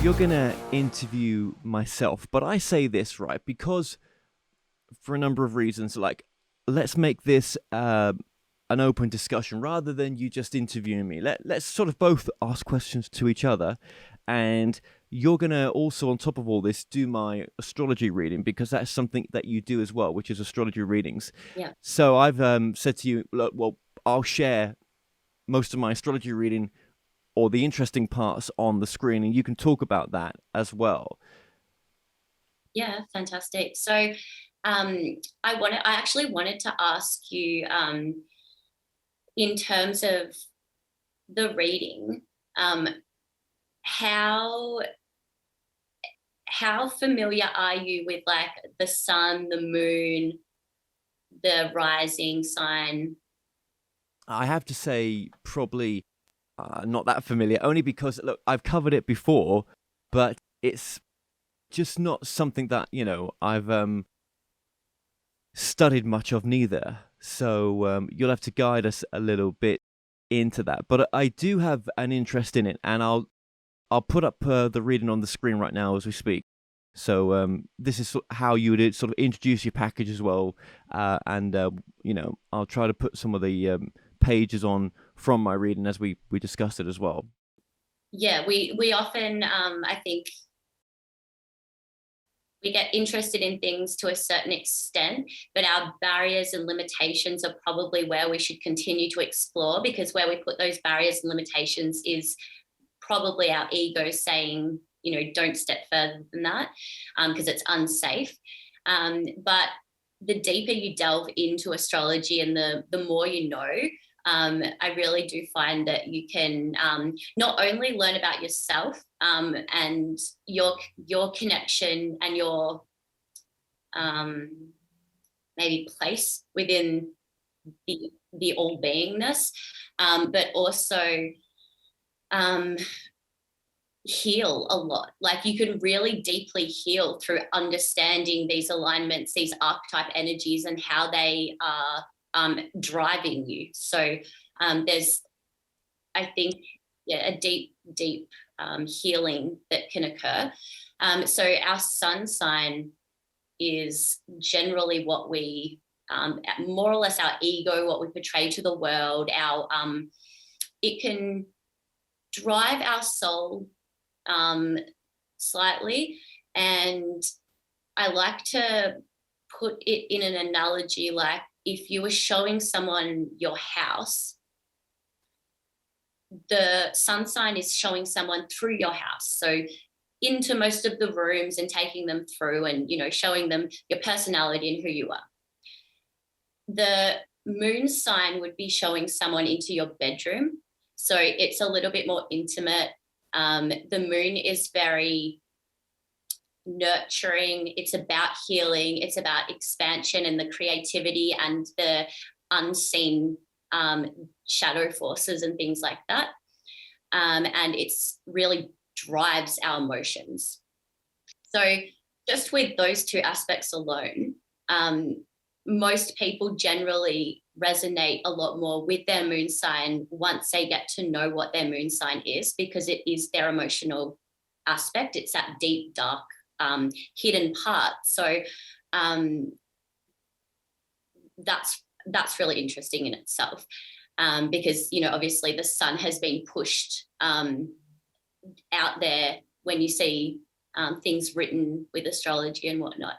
you're going to interview myself, but I say this, right, because for a number of reasons, like, let's make this an open discussion rather than you just interviewing me. Let's sort of both ask questions to each other, and you're going to also, on top of all this, do my astrology reading, because that's something that you do as well, which is astrology readings. Yeah. So I've said to you, look, well, I'll share most of my astrology reading or the interesting parts on the screen, and you can talk about that as well. Yeah, fantastic. So I actually wanted to ask you, in terms of the reading, um, how how familiar are you with like the sun, the moon, the rising sign? I have to say, probably not that familiar, only because, look, I've covered it before, but it's just not something that, I've studied much of neither. So you'll have to guide us a little bit into that. But I do have an interest in it, and I'll put up the reading on the screen right now as we speak. So this is how you would sort of introduce your package as well, and I'll try to put some of the pages on from my reading as we discussed it as well. Yeah, we often, I think, we get interested in things to a certain extent, but our barriers and limitations are probably where we should continue to explore, because where we put those barriers and limitations is probably our ego saying, don't step further than that, because it's unsafe. But the deeper you delve into astrology and the more you know, I really do find that you can not only learn about yourself and your connection and your maybe place within the all beingness, but also heal a lot. Like, you can really deeply heal through understanding these alignments, these archetype energies, and how they are driving you. So there's, I think, a deep healing that can occur. So our sun sign is generally what we, more or less our ego, what we portray to the world. It can drive our soul slightly, and I like to put it in an analogy like if you were showing someone your house, the sun sign is showing someone through your house. So into most of the rooms and taking them through and, showing them your personality and who you are. The moon sign would be showing someone into your bedroom. So it's a little bit more intimate. The moon is very nurturing. It's about healing. It's about expansion and the creativity and the unseen shadow forces and things like that. And it's really drives our emotions. So just with those two aspects alone, most people generally resonate a lot more with their moon sign once they get to know what their moon sign is, because it is their emotional aspect. It's that deep, dark, hidden part. So that's really interesting in itself, because obviously the sun has been pushed out there when you see things written with astrology and whatnot.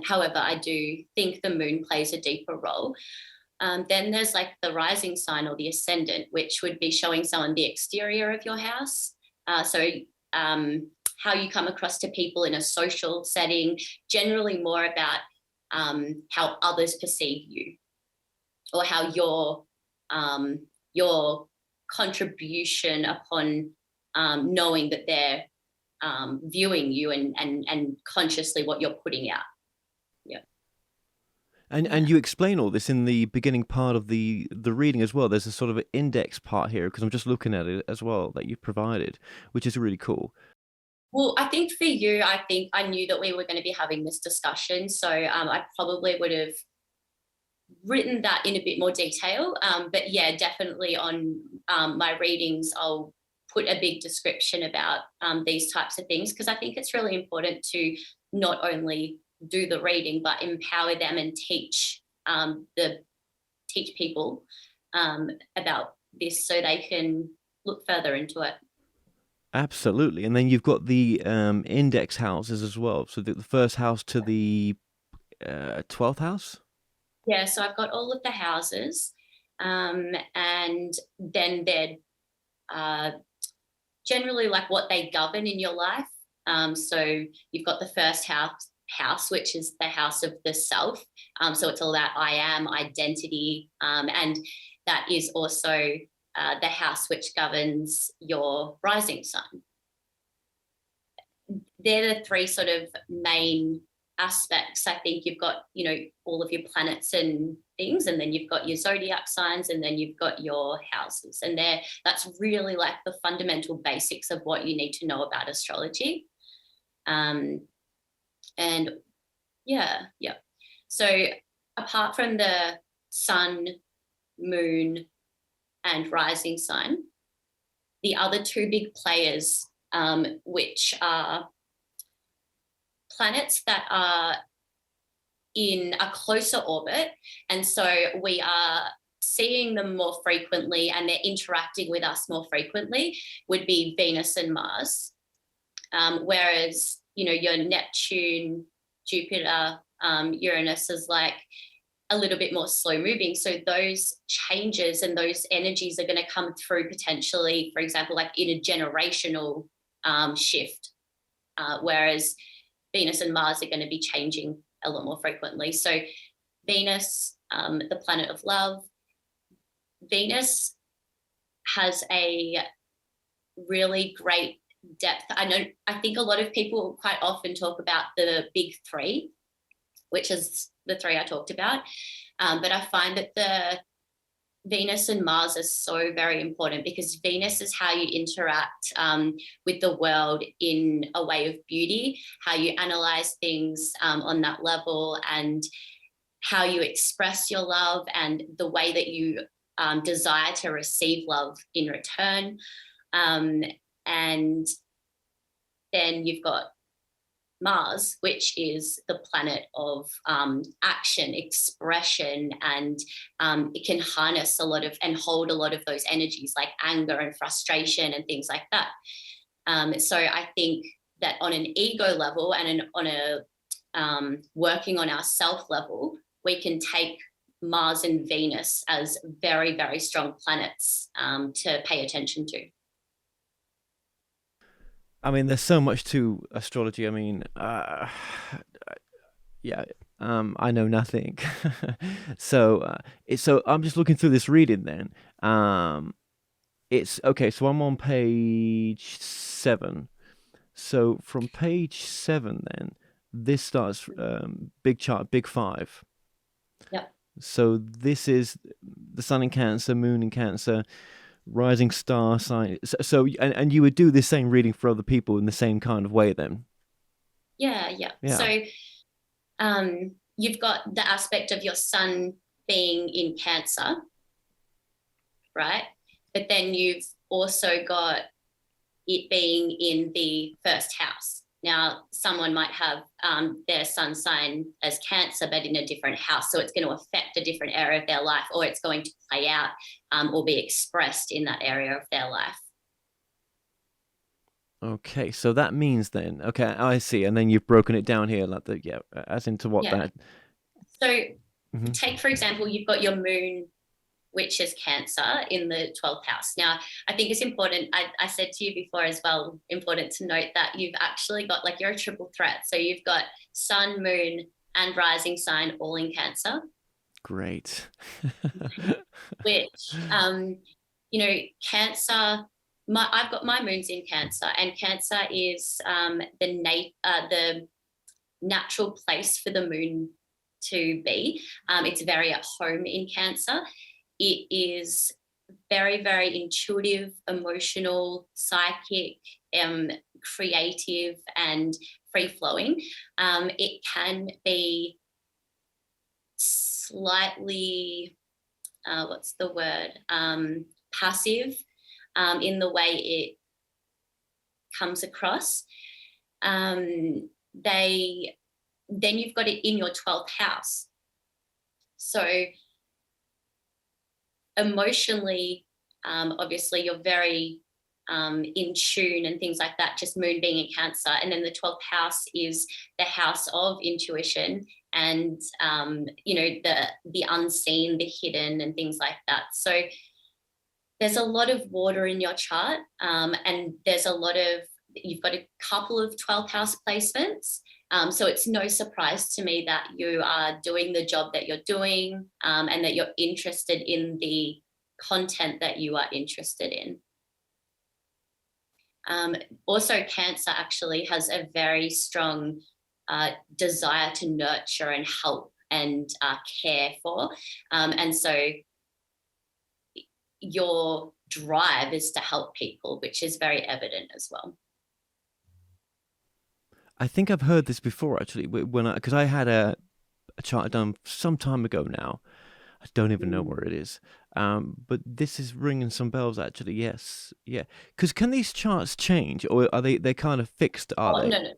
However, I do think the moon plays a deeper role. Then there's like the rising sign or the ascendant, which would be showing someone the exterior of your house. So how you come across to people in a social setting, generally more about how others perceive you, or how your contribution upon knowing that they're viewing you and consciously what you're putting out. Yeah. And you explain all this in the beginning part of the reading as well. There's a sort of an index part here, because I'm just looking at it as well, that you've provided, which is really cool. Well, I think for you, I think I knew that we were going to be having this discussion, so I probably would have written that in a bit more detail. But yeah, definitely on my readings, I'll put a big description about these types of things, because I think it's really important to not only do the reading but empower them and teach people about this so they can look further into it. Absolutely. And then you've got the index houses as well. So the first house to the 12th house? Yeah, so I've got all of the houses, and then they're generally like what they govern in your life. So you've got the first house, which is the house of the self. So it's all that I am, identity, and that is also the house which governs your rising sign. They're the three sort of main aspects. I think you've got, all of your planets and things, and then you've got your zodiac signs, and then you've got your houses, and that's really like the fundamental basics of what you need to know about astrology. And yeah. So apart from the sun, moon, and rising sign, the other two big players, which are planets that are in a closer orbit, and so we are seeing them more frequently and they're interacting with us more frequently, would be Venus and Mars. Whereas, your Neptune, Jupiter, Uranus is like a little bit more slow moving. So those changes and those energies are going to come through potentially, for example, like in a generational shift, whereas Venus and Mars are going to be changing a lot more frequently. So Venus, the planet of love, Venus has a really great depth. I think a lot of people quite often talk about the big three, which is the three I talked about. But I find that the Venus and Mars are so very important, because Venus is how you interact with the world in a way of beauty, how you analyze things on that level, and how you express your love, and the way that you desire to receive love in return. And then you've got Mars, which is the planet of action, expression, and it can harness a lot of and hold a lot of those energies like anger and frustration and things like that. So I think that on an ego level and on a working on our self level, we can take Mars and Venus as very, very strong planets to pay attention to. I mean, there's so much to astrology. I mean, yeah, I know nothing. So I'm just looking through this reading then. It's okay. So I'm on page 7. So from page 7, then this starts big chart, big 5. Yep. So this is the sun in Cancer, moon in Cancer, rising star sign. And you would do the same reading for other people in the same kind of way then. Yeah. So you've got the aspect of your sun being in Cancer, right? But then you've also got it being in the first house. Now, someone might have their sun sign as Cancer, but in a different house. So it's going to affect a different area of their life, or it's going to play out or be expressed in that area of their life. Okay, so that means then, okay, I see. And then you've broken it down here, like as into what that. So take, for example, you've got your moon, which is Cancer, in the 12th house. Now, I think it's important, I said to you before as well, important to note that you've actually got, like, you're a triple threat. So you've got sun, moon, and rising sign all in Cancer. Great. Which, Cancer, I've got my moon's in Cancer, and Cancer is the natural place for the moon to be. It's very at home in Cancer. It is very, very intuitive, emotional, psychic, creative, and free-flowing. It can be slightly, passive in the way it comes across, then you've got it in your 12th house. So emotionally, obviously you're very in tune and things like that, just moon being in Cancer. And then the 12th house is the house of intuition and, the unseen, the hidden and things like that. So there's a lot of water in your chart, and you've got a couple of 12th house placements. So it's no surprise to me that you are doing the job that you're doing, and that you're interested in the content that you are interested in. Also, Cancer actually has a very strong desire to nurture and help and care for. And so your drive is to help people, which is very evident as well. I think I've heard this before actually. Because I had a chart done some time ago now. I don't even know where it is. But this is ringing some bells actually. Yes, yeah. Because can these charts change, or are they kind of fixed? Are they? No.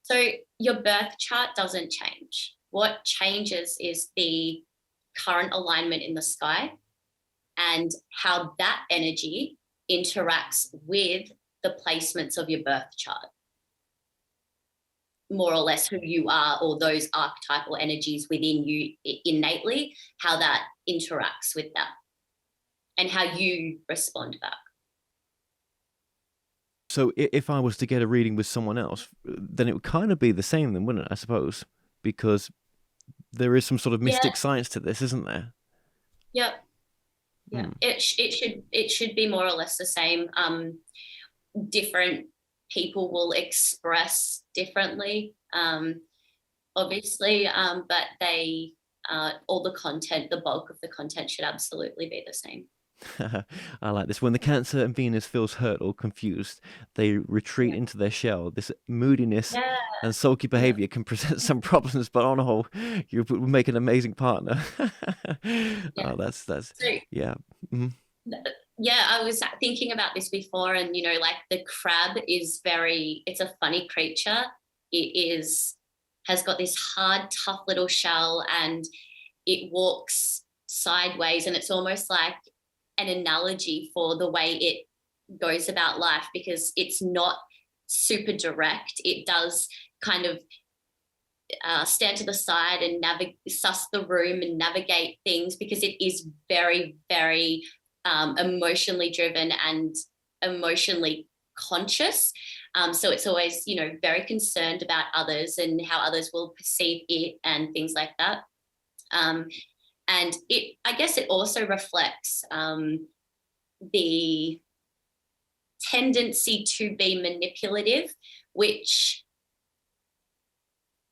So your birth chart doesn't change. What changes is the current alignment in the sky and how that energy interacts with the placements of your birth chart. More or less who you are, or those archetypal energies within you innately, how that interacts with that and how you respond back. So if I was to get a reading with someone else, then it would kind of be the same then, wouldn't it, I suppose? Because there is some sort of mystic science to this, isn't there? Yep. Yeah. It should be more or less the same. Different people will express differently, obviously, but they all the content, the bulk of the content should absolutely be the same. I like this. When the Cancer and Venus feels hurt or confused, they retreat into their shell. This moodiness and sulky behavior can present some problems, but on the whole, you make an amazing partner. Oh, that's so, yeah. Mm-hmm. Yeah, I was thinking about this before, and like the crab is it's a funny creature. It has got this hard, tough little shell, and it walks sideways, and it's almost like an analogy for the way it goes about life, because it's not super direct. It does kind of stand to the side and suss the room and navigate things, because it is very, very emotionally driven and emotionally conscious. So it's always, very concerned about others and how others will perceive it and things like that. And I guess it also reflects the tendency to be manipulative, which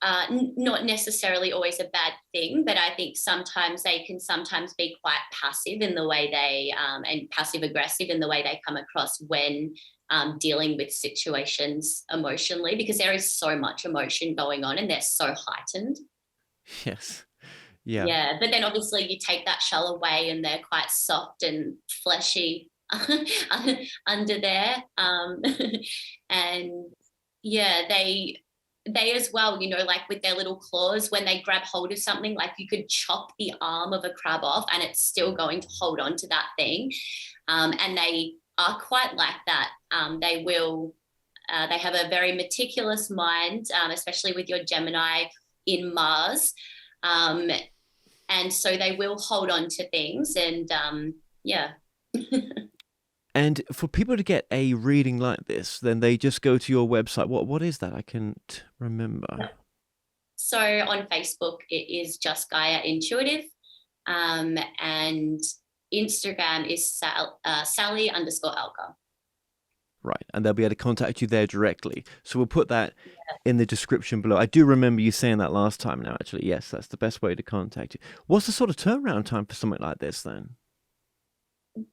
not necessarily always a bad thing, but I think sometimes they can be quite passive in the way they and passive aggressive in the way they come across when dealing with situations emotionally, because there is so much emotion going on and they're so heightened. Yes. Yeah. Yeah, but then obviously you take that shell away and they're quite soft and fleshy under there. And yeah, they as well, like with their little claws, when they grab hold of something, like you could chop the arm of a crab off and it's still going to hold on to that thing. And they are quite like that. They have a very meticulous mind, especially with your Gemini in Mars. And so they will hold on to things, and yeah. And for people to get a reading like this, then they just go to your website. What is that? I can't remember. Yep. So on Facebook, it is just Gaia Intuitive, and Instagram is Saly _Elka. Right, and they'll be able to contact you there directly. So we'll put that in the description below. I do remember you saying that last time now, actually. Yes, that's the best way to contact you. What's the sort of turnaround time for something like this then?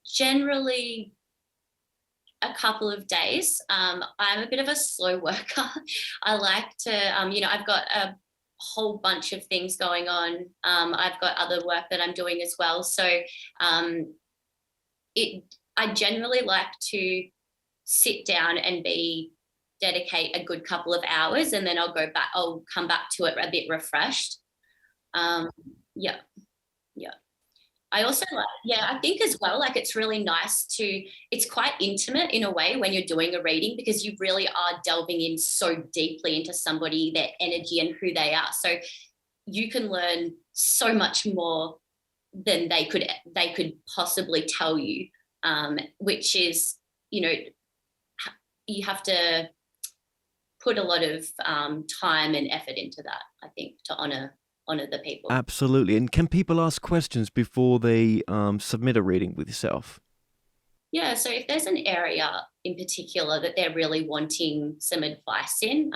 Generally a couple of days. I'm a bit of a slow worker. I like to, I've got a whole bunch of things going on. I've got other work that I'm doing as well. So I generally like to sit down and be dedicate a good couple of hours, and then I'll come back to it a bit refreshed. Yeah, yeah. I also I think as well, like it's really nice it's quite intimate in a way when you're doing a reading, because you really are delving in so deeply into somebody, their energy and who they are. So you can learn so much more than they could possibly tell you, which is, you have to put a lot of time and effort into that, I think, to honor the people. Absolutely. And can people ask questions before they submit a reading with yourself? Yeah, so if there's an area in particular that they're really wanting some advice in,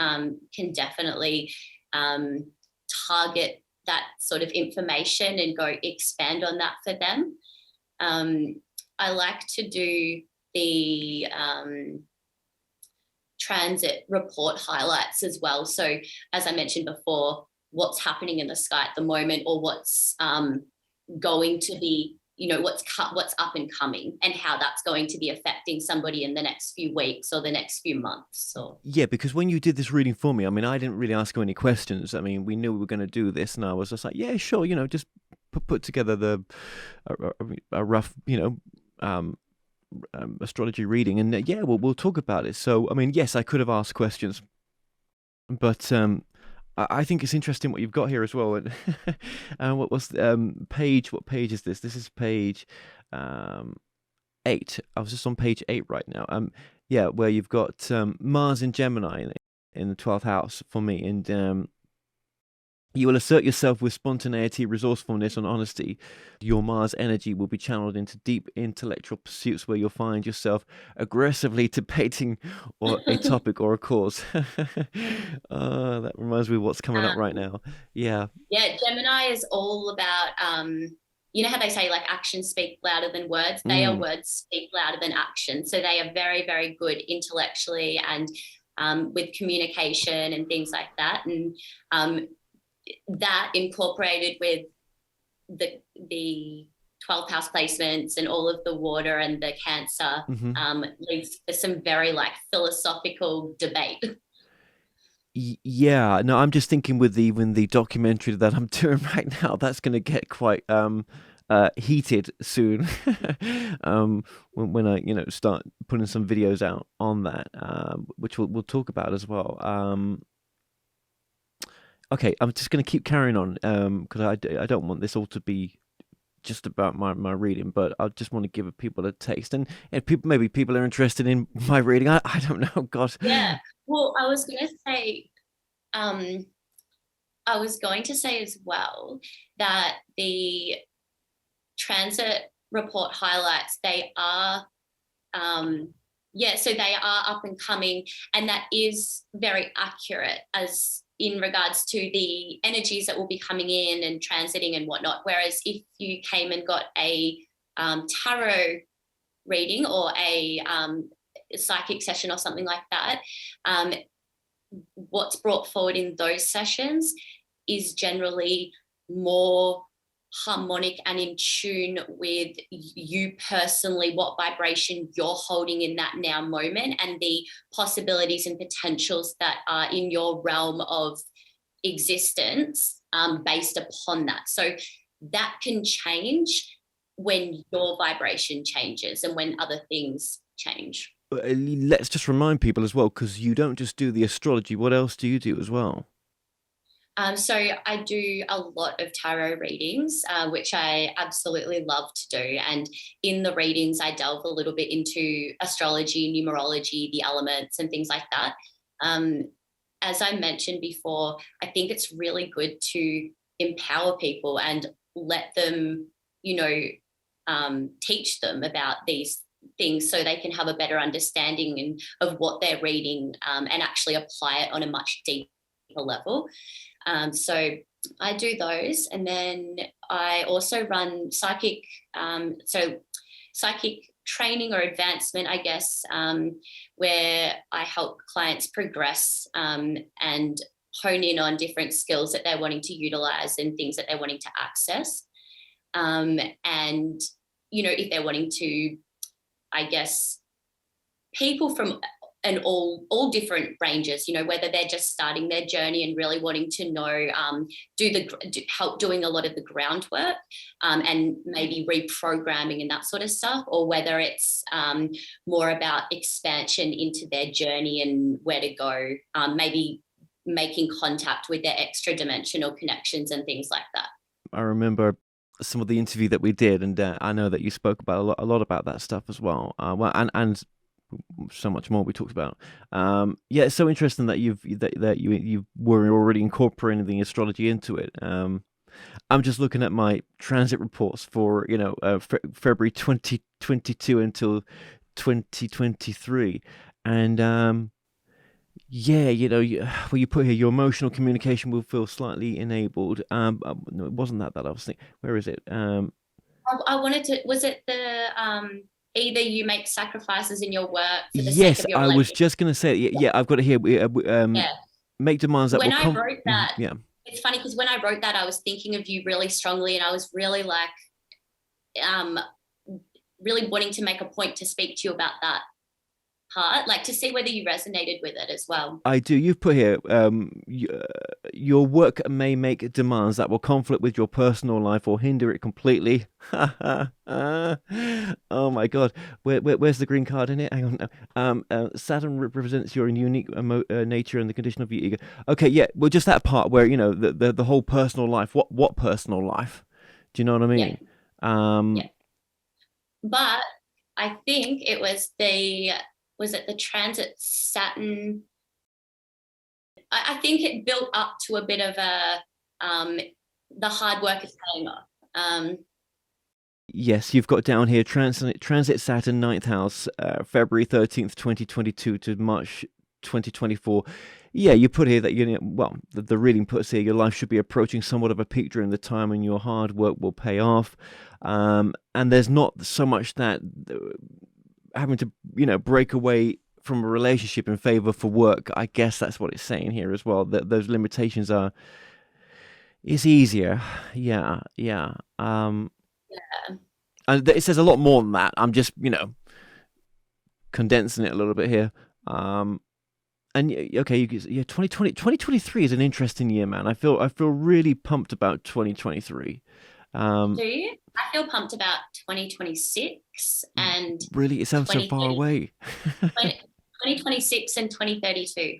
can definitely target that sort of information and go expand on that for them. I like to do the transit report highlights as well. So as I mentioned before, what's happening in the sky at the moment, or what's going to be, what's up and coming, and how that's going to be affecting somebody in the next few weeks or the next few months. So Yeah, because when you did this reading for me, I mean, I didn't really ask you any questions. I mean, we knew we were going to do this, and I was just like, yeah, sure, just put together a rough, astrology reading, and yeah, we'll talk about it. So, I mean, yes, I could have asked questions, but I think it's interesting what you've got here as well. And what was page? What page is this? This is page 8. I was just on page 8 right now. Yeah, where you've got Mars in Gemini in the 12th house for me, and you will assert yourself with spontaneity, resourcefulness, and honesty. Your Mars energy will be channeled into deep intellectual pursuits where you'll find yourself aggressively debating or a topic or a cause. That reminds me of what's coming up right now. Yeah. Yeah, Gemini is all about, you know how they say like actions speak louder than words? They are words speak louder than action. So they are very, very good intellectually and with communication and things like that. And that incorporated with the 12th house placements and all of the water and the Cancer leads to some very like philosophical debate. Yeah, no, I'm just thinking with the documentary that I'm doing right now, that's going to get quite heated soon. When I start putting some videos out on that, which we'll talk about as well. Okay, I'm just going to keep carrying on because I don't want this all to be just about my reading, but I just want to give people a taste, and maybe people are interested in my reading. I don't know. God. Yeah. Well, I was going to say as well that the transit report highlights, they are so they are up and coming, and that is very accurate as in regards to the energies that will be coming in and transiting and whatnot. Whereas if you came and got a tarot reading or a psychic session or something like that, what's brought forward in those sessions is generally more harmonic and in tune with you personally, what vibration you're holding in that now moment, and the possibilities and potentials that are in your realm of existence based upon that. So that can change when your vibration changes and when other things change. Let's just remind people as well, because you don't just do the astrology. What else do you do as well? So I do a lot of tarot readings, which I absolutely love to do. And in the readings, I delve a little bit into astrology, numerology, the elements and things like that. As I mentioned before, I think it's really good to empower people and let them, teach them about these things so they can have a better understanding of what they're reading and actually apply it on a much deeper level. So I do those, and then I also run psychic training or advancement, I guess, where I help clients progress and hone in on different skills that they're wanting to utilize and things that they're wanting to access. And, if they're wanting to, I guess, people from and all different ranges, whether they're just starting their journey and really wanting to know, help doing a lot of the groundwork, and maybe reprogramming and that sort of stuff, or whether it's more about expansion into their journey and where to go, maybe making contact with their extra dimensional connections and things like that. I remember some of the interview that we did, and I know that you spoke about a lot about that stuff as well. And so much more we talked about. Yeah, it's so interesting that you were already incorporating the astrology into it. I'm just looking at my transit reports for February 2022 until 2023, and yeah, you put here your emotional communication will feel slightly enabled. No, it wasn't that I was thinking. Where is it? I wanted to. Was it the either you make sacrifices in your work for the sake Yes, of your I was relationship? just gonna say. Yeah, I've got it here. Yeah. Make demands that When will I wrote that, yeah. it's funny because when I wrote that, I was thinking of you really strongly, and I was really like, really wanting to make a point to speak to you about that part, like to see whether you resonated with it as well. I do. You've put here, your work may make demands that will conflict with your personal life or hinder it completely. Oh my God. Where's the green card in it? Hang on. Saturn represents your unique nature and the condition of your ego. Okay, yeah. Well, just that part where, the whole personal life. What personal life? Do you know what I mean? Yeah. But I think it was the transit Saturn. I think it built up to a bit of the hard work is paying off. Yes, you've got down here transit Saturn ninth house, February 13th, 2022 to March 2024. Yeah, you put here that the reading puts here your life should be approaching somewhat of a peak during the time when your hard work will pay off. And there's not so much that having to break away from a relationship in favor for work. I guess that's what it's saying here as well, that those limitations it's easier. Yeah. And it says a lot more than that. I'm just condensing it a little bit here. And okay, 2023 is an interesting year, man. I feel really pumped about 2023. Do you? I feel pumped about 2026 and really, it sounds so far away. 2026 and 2032.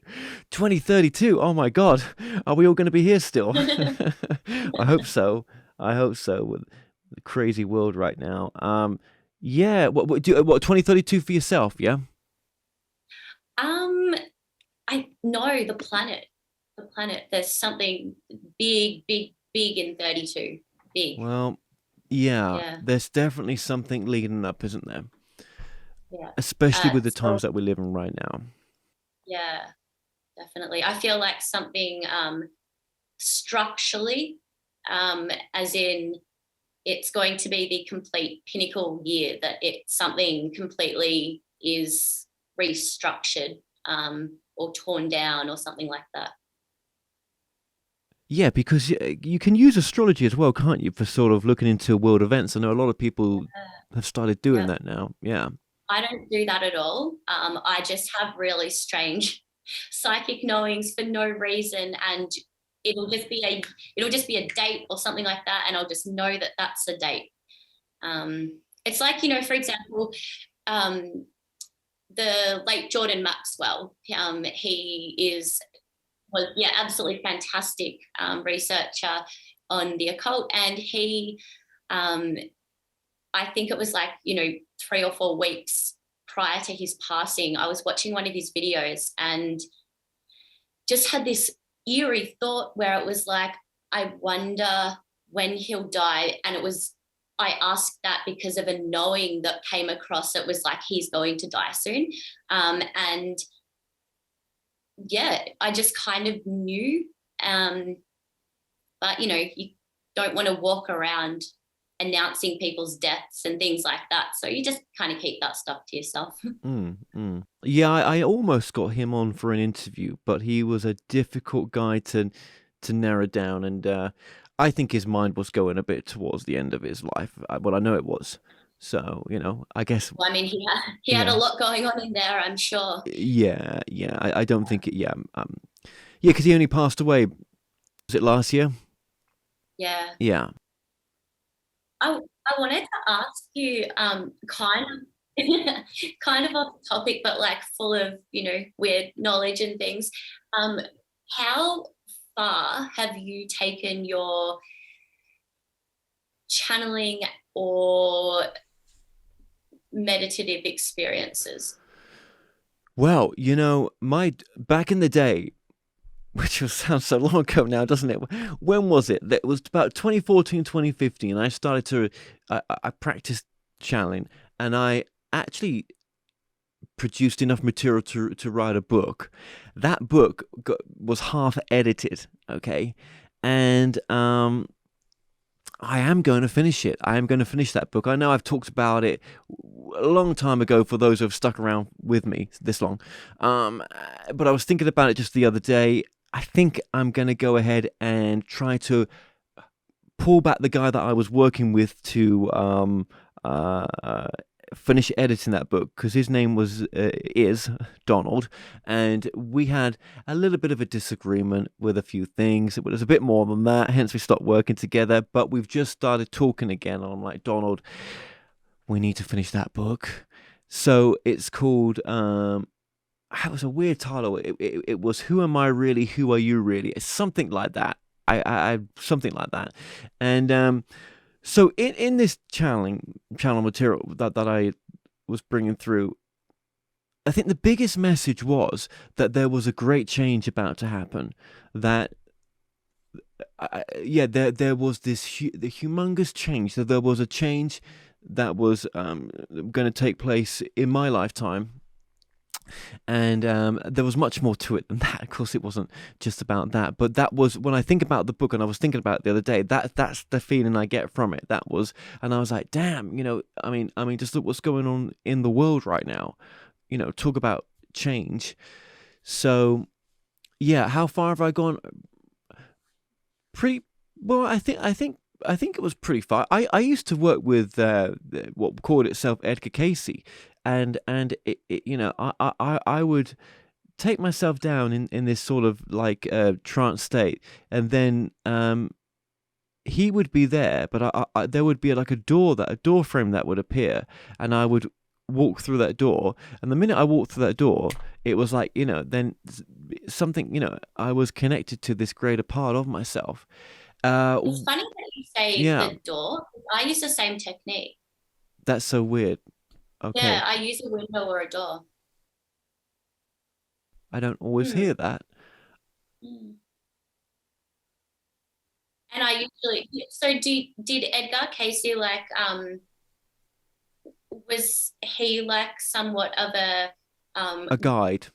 2032. Oh my God, are we all going to be here still? I hope so. With the crazy world right now. Yeah. What 2032 for yourself? Yeah. I know the planet. There's something big in 32. Big. Well, yeah. There's definitely something leading up, isn't there? Yeah. Especially with the times that we live in right now. Yeah, definitely. I feel like something structurally, as in it's going to be the complete pinnacle year, that something completely is restructured, or torn down or something like that. Yeah, because you can use astrology as well, can't you, for sort of looking into world events? I know a lot of people have started doing that now. Yeah. I don't do that at all. I just have really strange psychic knowings for no reason, and it'll just be a date or something like that, and I'll just know that that's a date. It's like, for example, the late Jordan Maxwell. He was absolutely fantastic researcher on the occult, and he I think it was like 3 or 4 weeks prior to his passing, I was watching one of his videos and just had this eerie thought where it was like, I wonder when he'll die. And I asked that because of a knowing that came across. It was like, he's going to die soon. And yeah, I just kind of knew. But, you don't want to walk around announcing people's deaths and things like that. So you just kind of keep that stuff to yourself. Yeah, I almost got him on for an interview, but he was a difficult guy to narrow down. And I think his mind was going a bit towards the end of his life. Well, I know it was. So, I guess, Well, I mean, he had a yeah, lot going on in there, I'm sure. yeah, yeah. I don't think it. Yeah, yeah, because he only passed away. Was it last year? Yeah. Yeah. I wanted to ask you, kind of kind of off topic, but like full of, weird knowledge and things. Um, how far have you taken your channeling or meditative experiences? Well, my back in the day, which sounds so long ago now, doesn't it? When was it? That was about 2014, 2015. I started to, I practiced channeling, and I actually produced enough material to write a book. That book was half edited, okay, and I am going to finish it. I am going to finish that book. I know I've talked about it a long time ago for those who have stuck around with me this long. But I was thinking about it just the other day. I think I'm going to go ahead and try to pull back the guy that I was working with to uh, finish editing that book, because his name is Donald, and we had a little bit of a disagreement with a few things. It was a bit more than that, hence we stopped working together. But we've just started talking again, and I'm like, Donald, we need to finish that book. So it's called. It was a weird title. It was "Who Am I Really? Who Are You Really?" It's something like that. I something like that, and so in this channel material that I was bringing through, I think the biggest message was that there was a great change about to happen. That yeah, there was the humongous change. That there was a change that was going to take place in my lifetime, and there was much more to it than that. Of course, it wasn't just about that, but that was when I think about the book, and I was thinking about it the other day. That's the feeling I get from it. That was, and I was like, damn, I mean, just look what's going on in the world right now. Talk about change. So yeah, how far have I gone? Pretty well. I think it was pretty far. I used to work with what called itself Edgar Casey, and I would take myself down in this sort of like trance state, and then he would be there, but there would be like a door frame that would appear, and I would walk through that door, and the minute I walked through that door, it was like then something I was connected to this greater part of myself. It's funny that you say Yeah, the door. I use the same technique. that's so weird. Okay, Yeah, I use a window or a door. I don't always Hmm. hear that. Hmm. And I usually, so did Edgar Casey like, was he like somewhat of um A guide.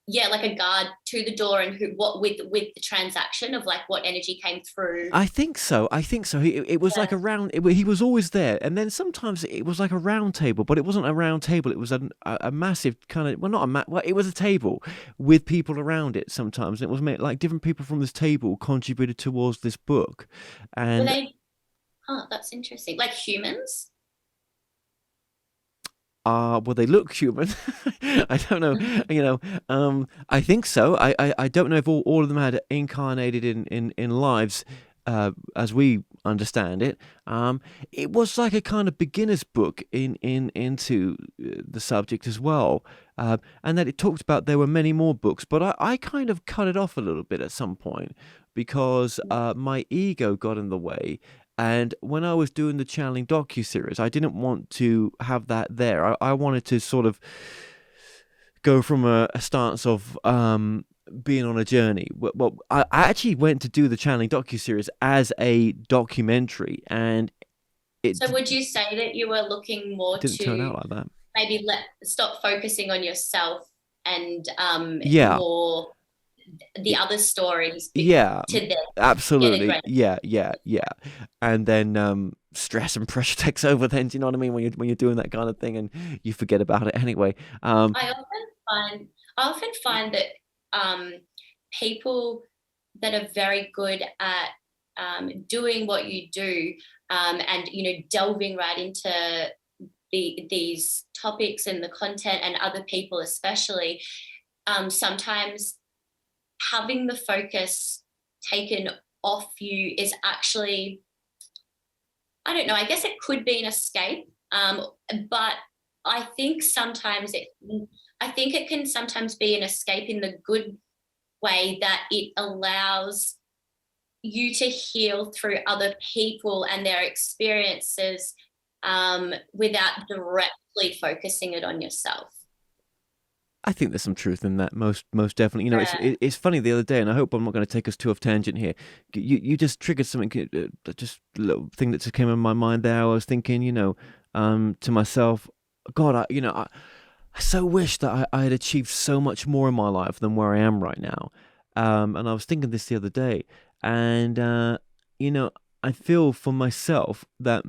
yeah, like a guard to the door, and who what with the transaction of like what energy came through? I think so. I think so. It was like Yeah. a round. He was always there, and then sometimes it was like a round table, but it wasn't a round table. It was a massive kind of, well, not a well, it was a table with people around it. Sometimes it was made like different people from this table contributed towards this book, Were and they? Oh, that's interesting. Like humans? well, they look human. I don't know. I think so. I don't know if all of them had incarnated in lives as we understand it. It was like a kind of beginner's book into the subject as well. And that it talked about there were many more books, but I kind of cut it off a little bit at some point because my ego got in the way. And when I was doing the channeling docu-series, I didn't want to have that there. I wanted to sort of go from a stance of being on a journey. Well, I actually went to do the channeling docu-series as a documentary, and So would you say that you were looking more didn't turn to out like that. maybe stop focusing on yourself and Yeah, more the other stories yeah, to then get a absolutely. greater? Yeah. And then stress and pressure takes over. Then, do you know what I mean? When you're doing that kind of thing, and you forget about it anyway. I often find that um, people that are very good at doing what you do, and delving right into these topics and the content and other people especially, sometimes having the focus taken off you is actually, I don't know, I guess it could be an escape, but I think it can sometimes be an escape in the good way, that it allows you to heal through other people and their experiences, without directly focusing it on yourself. I think there's some truth in that, most definitely. It's funny the other day, and I hope I'm not going to take us too off tangent here. You just triggered something, just a little thing that just came in my mind there. I was thinking, to myself, God, I so wish that I had achieved so much more in my life than where I am right now. And I was thinking this the other day, and I feel for myself that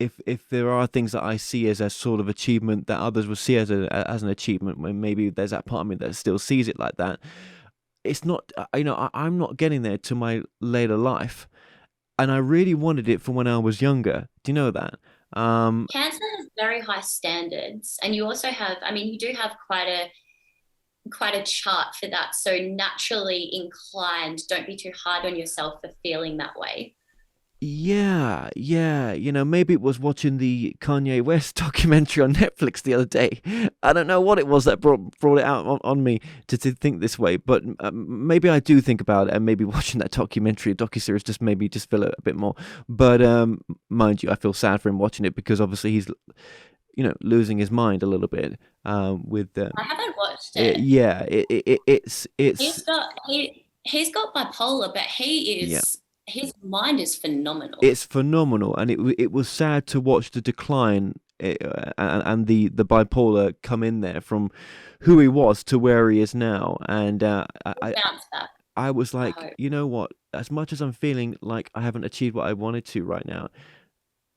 if there are things that I see as a sort of achievement that others will see as an achievement, when maybe there's that part of me that still sees it like that, it's not, I'm not getting there to my later life, and I really wanted it from when I was younger. Do you know that? Cancer has very high standards, and you also have, I mean, you do have quite a chart for that. So naturally inclined, don't be too hard on yourself for feeling that way. Yeah, yeah. Maybe it was watching the Kanye West documentary on Netflix the other day. I don't know what it was that brought it out on me to think this way, but maybe I do think about it, and maybe watching that docuseries just made me just feel it a bit more. But mind you, I feel sad for him watching it, because obviously he's losing his mind a little bit with I haven't watched it. Yeah, it's he's got bipolar, but yeah. his mind is phenomenal. It's phenomenal, and it was sad to watch the decline, and the bipolar come in there from who he was to where he is now. And Bounce back. I was I like, hope. you know what? As much as I'm feeling like I haven't achieved what I wanted to right now,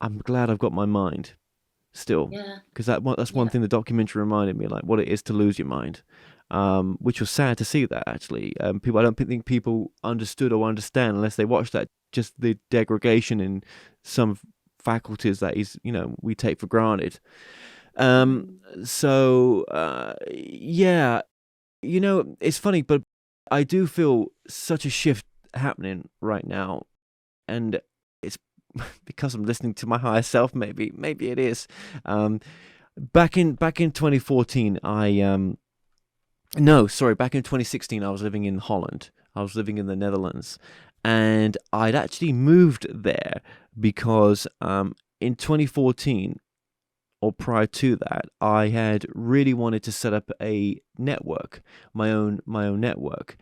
I'm glad I've got my mind still, Yeah. because that's one Yeah. thing the documentary reminded me, like what it is to lose your mind. Which was sad to see that, actually. I don't think people understood or understand unless they watched that, just the degradation in some faculties that we take for granted. So yeah, it's funny, but I do feel such a shift happening right now, and it's because I'm listening to my higher self. Maybe it is. Back in 2014, no, sorry, back in 2016, I was living in Holland. I was living in the Netherlands, and I'd actually moved there because in 2014, or prior to that, I had really wanted to set up a network, my own network,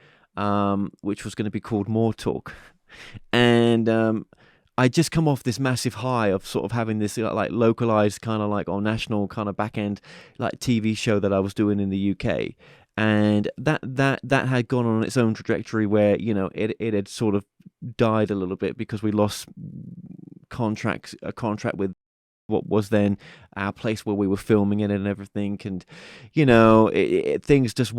which was going to be called More Talk. And I just come off this massive high of sort of having this like localized kind of like, or national kind of back end like TV show that I was doing in the UK. And that had gone on its own trajectory where it had sort of died a little bit because we lost a contract with what was then our place where we were filming it and everything, and things just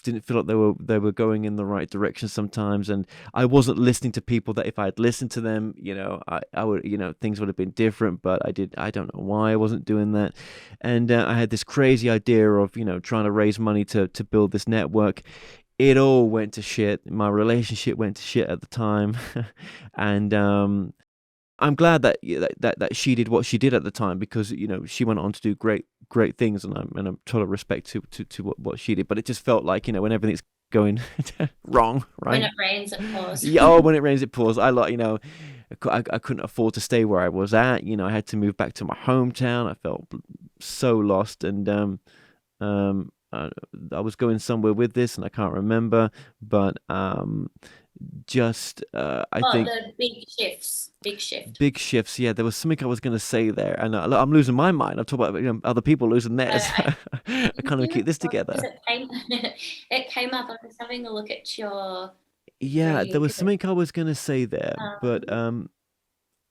didn't feel like they were going in the right direction sometimes, and I wasn't listening to people that if I had listened to them, I would, things would have been different, but I don't know why I wasn't doing that. And I had this crazy idea of trying to raise money to build this network. It all went to shit. My relationship went to shit at the time. And I'm glad that she did what she did at the time, because she went on to do great things, and I'm total respect to what she did. But it just felt like when everything's going wrong, right? When it rains, it pours. Yeah, oh, when it rains, it pours. I couldn't afford to stay where I was at. I had to move back to my hometown. I felt so lost, and I was going somewhere with this, and I can't remember, but I think the big shift. big shifts. Yeah, there was something I was going to say there, and I'm losing my mind. I'm talking about other people losing theirs. I can't even keep this together. It came up. I was having a look at your Yeah, there was something I was going to say there, but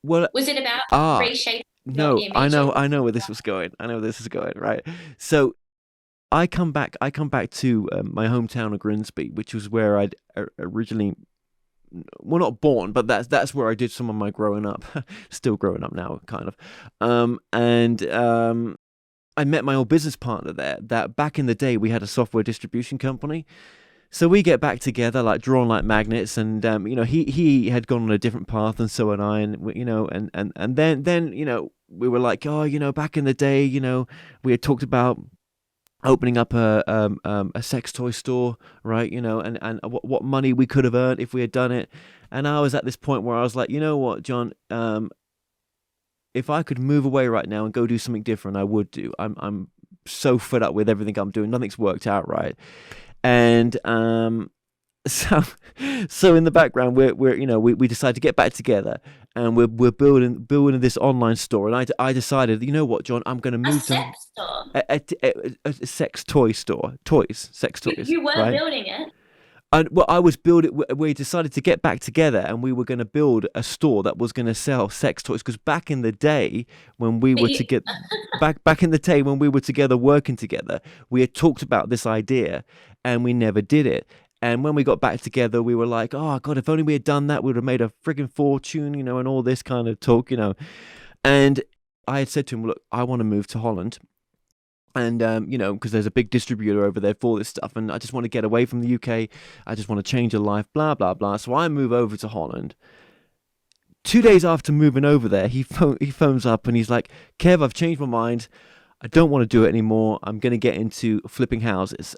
well, was it about reshaping your no, image? I know where this was going. I know where this is going. Right, so I come back to my hometown of Grimsby, which was where I'd originally well, not born, but that's where I did some of my growing up. Still growing up now, kind of. And I met my old business partner there. That back in the day we had a software distribution company. So we get back together, like drawn like magnets, and he had gone on a different path, and so had I, and then we were like, oh, back in the day, we had talked about opening up a sex toy store, right? And what money we could have earned if we had done it. And I was at this point where I was like, you know what, John, if I could move away right now and go do something different, I would do. I'm so fed up with everything I'm doing. Nothing's worked out right. And so in the background we decided to get back together, and we're building this online store. And I decided, you know what, John, I'm going to move to sex store. A sex toy store, sex toys. You were right? building it. And well, I was building. We decided to get back together, and we were going to build a store that was going to sell sex toys. Because back in the day when we were together, back in the day when we were together working together, we had talked about this idea, and we never did it. And when we got back together, we were like, "Oh God, if only we had done that, we would have made a frigging fortune," and all this kind of talk, And I had said to him, "Look, I want to move to Holland." And, because there's a big distributor over there for this stuff, and I just want to get away from the UK. I just want to change your life, blah, blah, blah. So I move over to Holland. 2 days after moving over there, he phones up and he's like, Kev, I've changed my mind. I don't want to do it anymore. I'm going to get into flipping houses.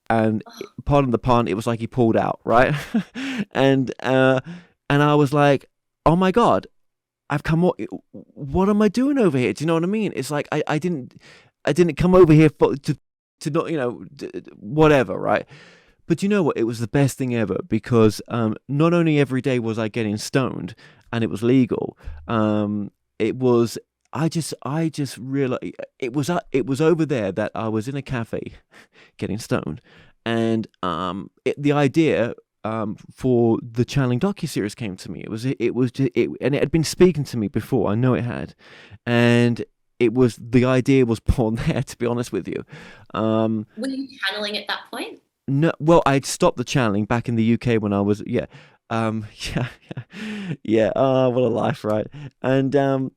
And pardon the pun, it was like he pulled out, right? and I was like, oh my God, I've come. What am I doing over here? Do you know what I mean? It's like I didn't come over here to not, whatever, right? But you know what? It was the best thing ever, because not only every day was I getting stoned, and it was legal. It was I just realized it was over there that I was in a cafe, getting stoned, and the idea for the Channeling docuseries came to me. And it had been speaking to me before. I know it had, and the idea was born there, to be honest with you. Were you channeling at that point? No, well, I'd stopped the channeling back in the UK when I was, yeah. Oh, what a life, right? And,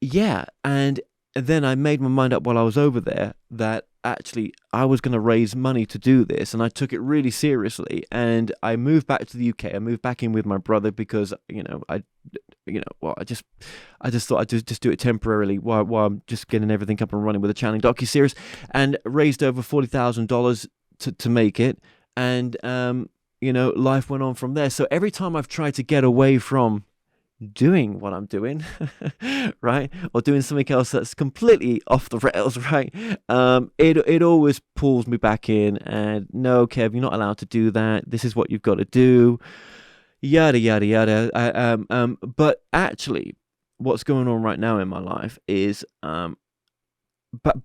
yeah. And then I made my mind up while I was over there that actually I was going to raise money to do this, and I took it really seriously. And I moved back to the UK. I moved back in with my brother because I just thought I'd just do it temporarily while I'm just getting everything up and running with the Channeling docuseries, and raised over $40,000 to make it. And life went on from there. So every time I've tried to get away from doing what I'm doing, right, or doing something else that's completely off the rails, right, it always pulls me back in, and no, Kev, you're not allowed to do that. This is what you've got to do, yada yada yada. But actually, what's going on right now in my life is,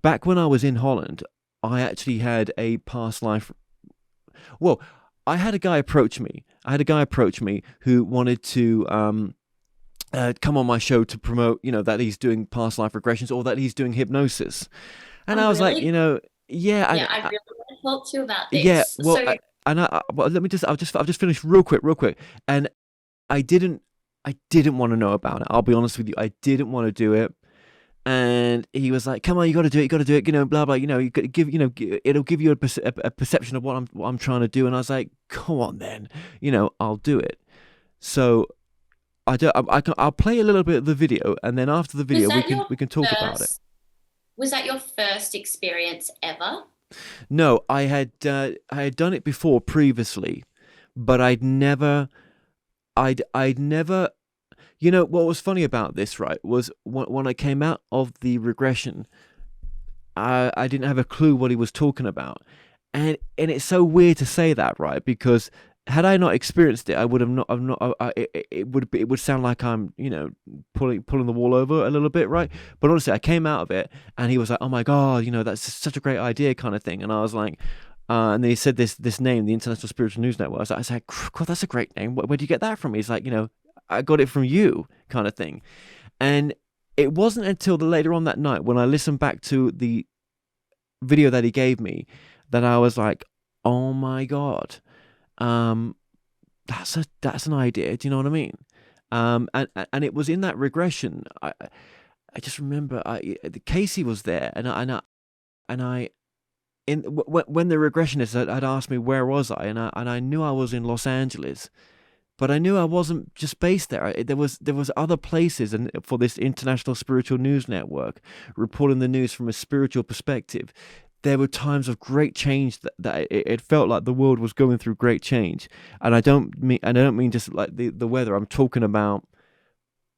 back when I was in Holland, I actually had a past life. Well, I had a guy approach me. Who wanted to come on my show to promote, that he's doing past life regressions, or that he's doing hypnosis. And I was really? like, I really want to talk to you about this. Yeah, well, I'll just finish real quick. And I didn't want to know about it. I'll be honest with you, I didn't want to do it. And he was like, "Come on, you got to do it, blah blah. You got to give, it'll give you a perception of what I'm trying to do." And I was like, "Come on, then, I'll do it." So I'll play a little bit of the video, and then after the video we can talk about it. Was that your first experience ever? No, I had done it before previously, but I'd never. What was funny about this, right, was when I came out of the regression, I didn't have a clue what he was talking about, and it's so weird to say that, right? Because had I not experienced it, I would have not. It would sound like I'm, pulling the wall over a little bit, right? But honestly, I came out of it, and he was like, "Oh my God, that's such a great idea," kind of thing, and I was like. And then he said this name, the International Spiritual News Network. I was like, God, that's a great name. Where do you get that from? He's like, I got it from you, kind of thing. And it wasn't until later on that night when I listened back to the video that he gave me that I was like, oh my God. um, that's an idea. Do you know what I mean? And it was in that regression. I just remember Casey was there, and I when the regressionist had asked me where was I, and I knew I was in Los Angeles, but I knew I wasn't just based there. There was other places, and for this international spiritual news network, reporting the news from a spiritual perspective, there were times of great change that it felt like the world was going through great change. And I don't mean just like the weather. I'm talking about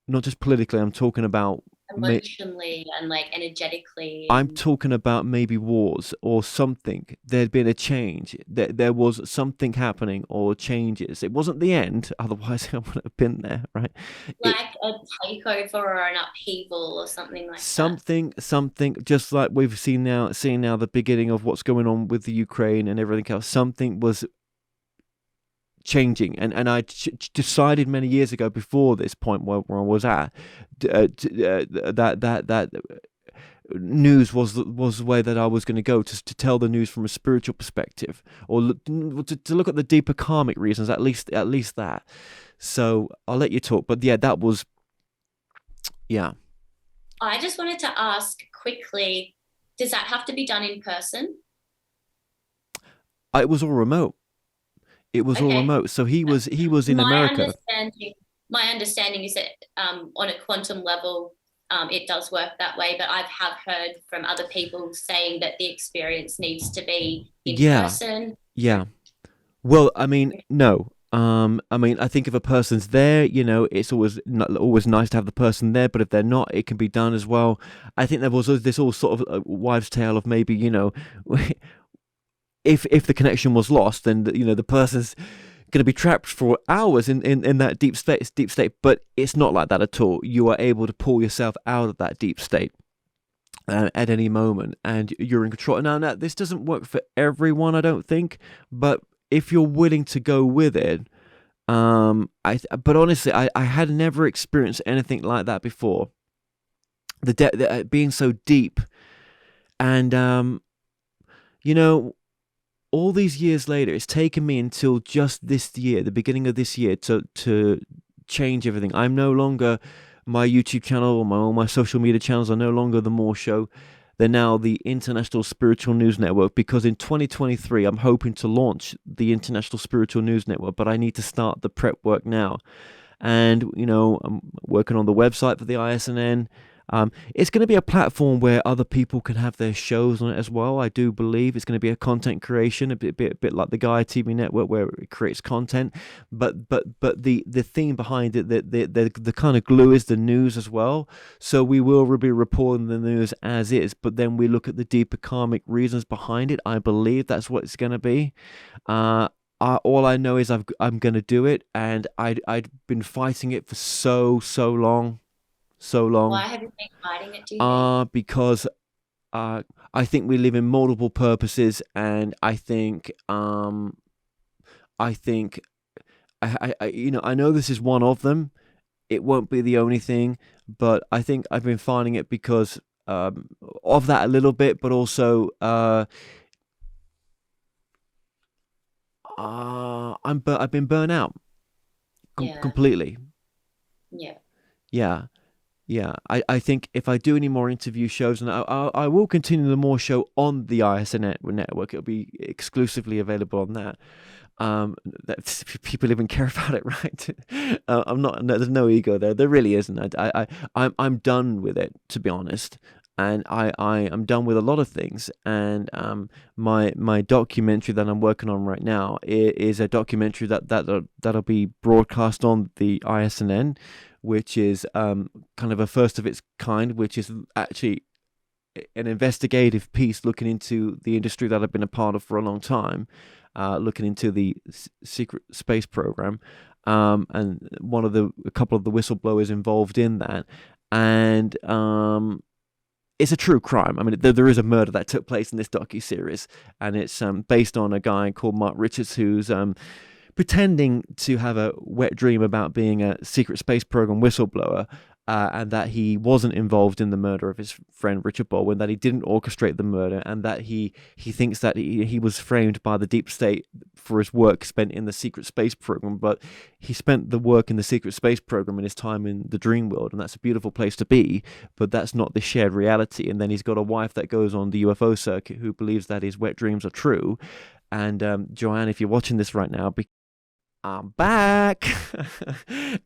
not just politically. I'm talking about Emotionally and like energetically I'm and talking about maybe wars or something. There'd been a change. There was something happening or changes. It wasn't the end, otherwise I wouldn't have been there, right? It like a takeover or an upheaval or something like that. something just like we've seen now the beginning of what's going on with the Ukraine and everything else. Something was changing, and I decided many years ago before this point where I was at, that news was the way that I was going to go, to tell the news from a spiritual perspective, or to look at the deeper karmic reasons, at least that. So I'll let you talk, but yeah, that was yeah. I just wanted to ask quickly, does that have to be done in person? It was all remote. It was all Okay. remote. So he was in My America. understanding, my understanding is that on a quantum level, it does work that way. But I have heard from other people saying that the experience needs to be in Yeah, person. yeah. Well, I mean, no. I mean, I think if a person's there, it's always nice to have the person there. But if they're not, it can be done as well. I think there was this all sort of wives' tale of maybe, if the connection was lost, then the person's going to be trapped for hours in that deep state. But it's not like that at all. You are able to pull yourself out of that deep state at any moment, and you're in control. Now, this doesn't work for everyone, I don't think, but if you're willing to go with it, but honestly, I had never experienced anything like that before. Being so deep, and you know, all these years later, it's taken me until just this year, the beginning of this year, to change everything. I'm no longer my YouTube channel or all my social media channels are no longer the More Show. They're now the International Spiritual News Network, because in 2023 I'm hoping to launch the International Spiritual News Network, but I need to start the prep work now. And I'm working on the website for the ISNN. It's going to be a platform where other people can have their shows on it as well. I do believe it's going to be a content creation, a bit like the Gaia TV network, where it creates content. But the theme behind it, the kind of glue, is the news as well. So we will be reporting the news as is, but then we look at the deeper karmic reasons behind it. I believe that's what it's going to be. All I know is I'm going to do it, and I'd been fighting it for so long, so long. Why have you been fighting it, do you think? Because I think we live in multiple purposes, and I think I know this is one of them. It won't be the only thing, but I think I've been finding it because of that a little bit, but also I've been burnt out Yeah. completely. Yeah. Yeah. Yeah, I think if I do any more interview shows, and I will continue the More Show on the ISNN network, it'll be exclusively available on that. That people even care about it, right? I'm not. No, there's no ego there. There really isn't. I'm done with it, to be honest, and I am done with a lot of things. And my documentary that I'm working on right now is a documentary that'll be broadcast on the ISNN, which is kind of a first of its kind, which is actually an investigative piece looking into the industry that I've been a part of for a long time, looking into the secret space program, and a couple of the whistleblowers involved in that, and it's a true crime. I mean, there is a murder that took place in this docu-series, and it's based on a guy called Mark Richards, who's pretending to have a wet dream about being a secret space program whistleblower. and that he wasn't involved in the murder of his friend Richard Baldwin, that he didn't orchestrate the murder, and that he thinks that he was framed by the deep state for his work spent in the secret space program, but he spent the work in the secret space program in his time in the dream world, and that's a beautiful place to be, but that's not the shared reality. And then he's got a wife that goes on the UFO circuit who believes that his wet dreams are true. And Joanne, if you're watching this right now, I'm back.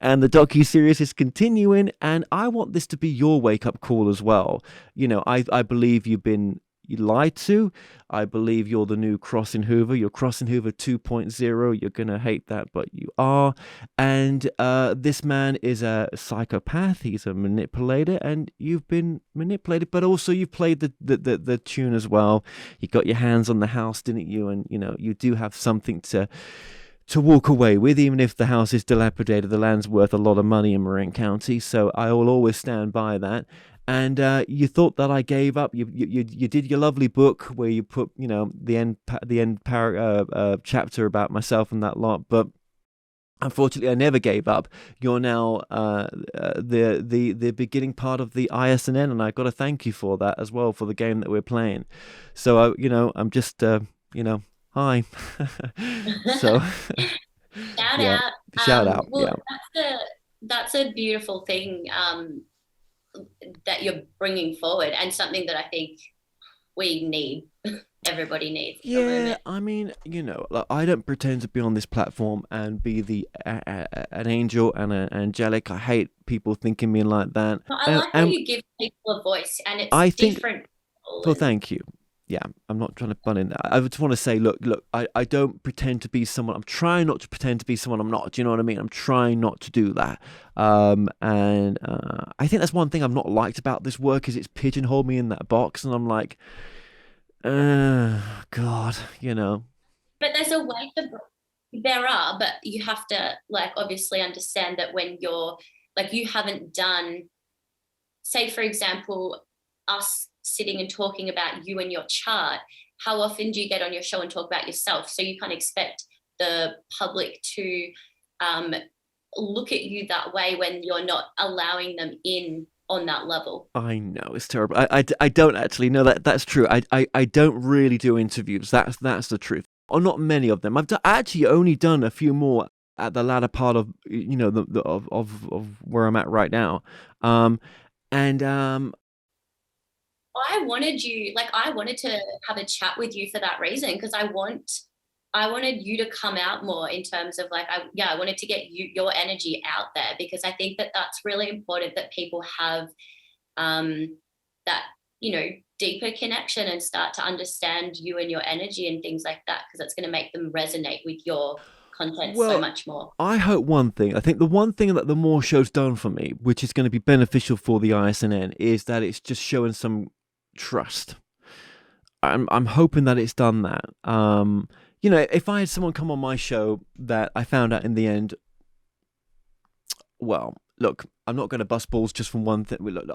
And the docu-series is continuing, and I want this to be your wake-up call as well. You know, I believe you've been lied to. I believe you're the new Crossing Hoover. You're Crossing Hoover 2.0. You're gonna hate that, but you are. And this man is a psychopath. He's a manipulator, and you've been manipulated, but also you've played the tune as well. You got your hands on the house, didn't you? And you know, you do have something to walk away with, even if the house is dilapidated. The land's worth a lot of money in Marin County, so I will always stand by that. And you thought that I gave up. You did your lovely book where you put, you know, the end chapter about myself and that lot, but unfortunately, I never gave up. You're now the beginning part of the ISNN, and I got to thank you for that as well, for the game that we're playing. So you know, I'm just you know. Hi. So shout out. Well, that's a beautiful thing that you're bringing forward, and something that I think we need. Everybody needs. Yeah, I mean, you know, like, I don't pretend to be on this platform and be an angel and an angelic. I hate people thinking me like that. No, I like how you give people a voice, and it's different. Well, thank you. Yeah, I'm not trying to butt in that. I just want to say, look, I don't pretend to be someone. I'm trying not to pretend to be someone I'm not. Do you know what I mean? I'm trying not to do that. And I think that's one thing I've not liked about this work, is it's pigeonholed me in that box, and I'm like, God, you know. But there's a way there are, but you have to, like, obviously understand that when you're, like, you haven't done, say, for example, us sitting and talking about you and your chart, how often do you get on your show and talk about yourself? So you can't expect the public to look at you that way when you're not allowing them in on that level. I know, it's terrible. I don't actually know that's true. I don't really do interviews. That's the truth. Or not many of them. I've actually only done a few more at the latter part of, you know, of where I'm at right now. I wanted to have a chat with you for that reason, because I wanted you to come out more in terms of, like, I wanted to get your energy out there, because I think that that's really important, that people have that, you know, deeper connection and start to understand you and your energy and things like that, because that's going to make them resonate with your content so much more. I hope one thing. I think the one thing that the more show's done for me, which is going to be beneficial for the ISNN, is that it's just showing some trust. I'm hoping that it's done that. You know, if I had someone come on my show that I found out in the end, well, look, I'm not going to bust balls just from one thing. Look,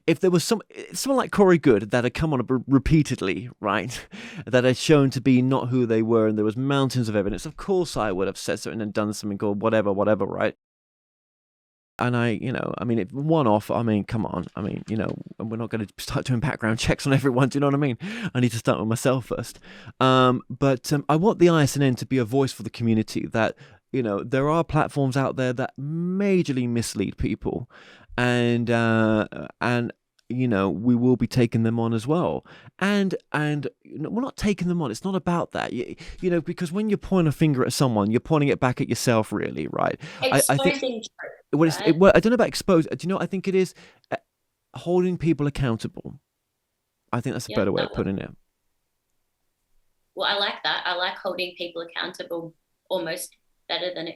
if there was someone like Corey Good that had come on repeatedly, right, that had shown to be not who they were, and there was mountains of evidence, of course I would have said something and done something, or whatever, right? And you know, I mean, one-off, I mean, come on. I mean, you know, we're not going to start doing background checks on everyone. Do you know what I mean? I need to start with myself first. But I want the ISNN to be a voice for the community, that, you know, there are platforms out there that majorly mislead people. And you know, we will be taking them on as well. And you know, we're not taking them on. It's not about that. You know, because when you point a finger at someone, you're pointing it back at yourself, really, right? I think I don't know about expose. Do you know what I think it is? Holding people accountable. I think that's a better way of putting it. Well, I like that. I like holding people accountable almost better than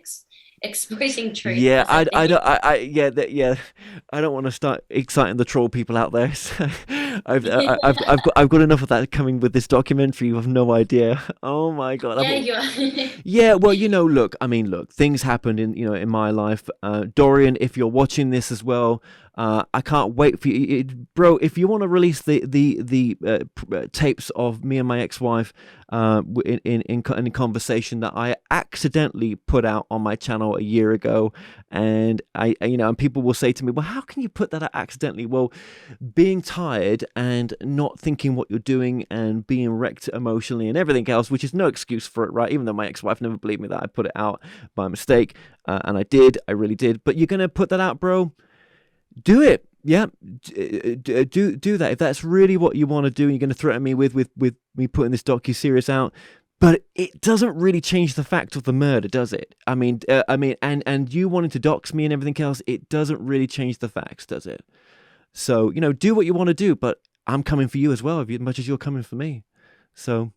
exposing truth. Yeah, I don't want to start exciting the troll people out there. So I've got enough of that coming with this documentary. You have no idea. Oh my God. Yeah, well, you know, look, things happened in my life. Dorian, if you're watching this as well, I can't wait for you, bro. If you want to release the tapes of me and my ex-wife in conversation that I accidentally put out on my channel a year ago, and and people will say to me, well, how can you put that out accidentally? Well, being tired and not thinking what you're doing and being wrecked emotionally and everything else, which is no excuse for it, right? Even though my ex-wife never believed me that I put it out by mistake, and I really did. But you're gonna put that out, bro? Do it. Yeah, do that if that's really what you want to do. And you're going to threaten me with me putting this docu-series out, but it doesn't really change the fact of the murder, does it? And you wanting to dox me and everything else, it doesn't really change the facts, does it? So do what you want to do, but I'm coming for you as well, as much as you're coming for me. So.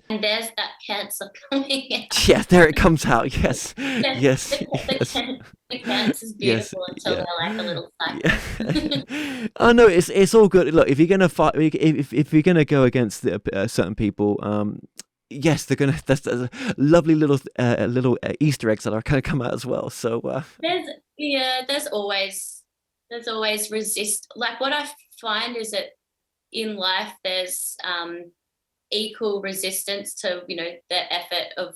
And there's that cancer coming out. Yeah, there it comes out. Yes, yes, the cancer is beautiful until they're like a little psycho. Yeah. Oh no, it's all good. Look, if you're gonna fight, if you're gonna go against certain people, yes, they're gonna. That's lovely little Easter eggs that are gonna come out as well. So there's always resist. Like what I find is that in life there's equal resistance to the effort of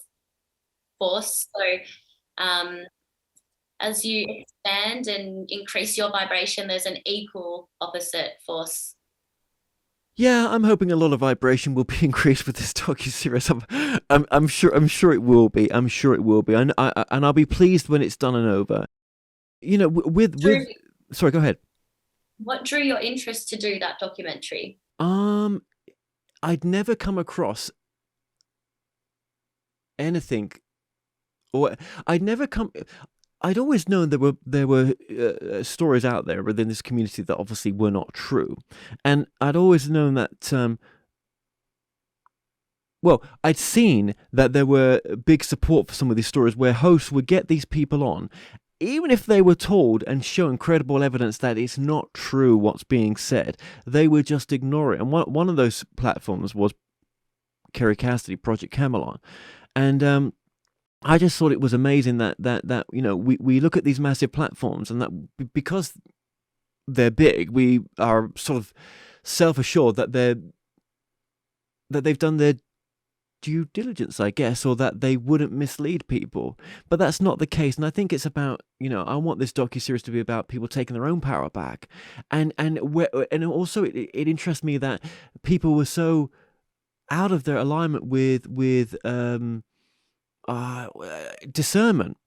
force. So as you expand and increase your vibration, there's an equal opposite force. Yeah, I'm hoping a lot of vibration will be increased with this docu-series. I'm sure it will be. I'm sure it will be. And I'll be pleased when it's done and over. With sorry, go ahead. What drew your interest to do that documentary? I'd never come across anything, or I'd always known there were stories out there within this community that obviously were not true, and I'd always known that. Well, I'd seen that there were big support for some of these stories where hosts would get these people on, even if they were told and shown credible evidence that it's not true what's being said, they would just ignore it. And one of those platforms was Kerry Cassidy, Project Camelot. And I just thought it was amazing that we look at these massive platforms, and that because they're big, we are sort of self-assured that they've done their due diligence, I guess, or that they wouldn't mislead people. But that's not the case. And I think it's about, I want this docuseries to be about people taking their own power back. And also it interests me that people were so out of their alignment with discernment.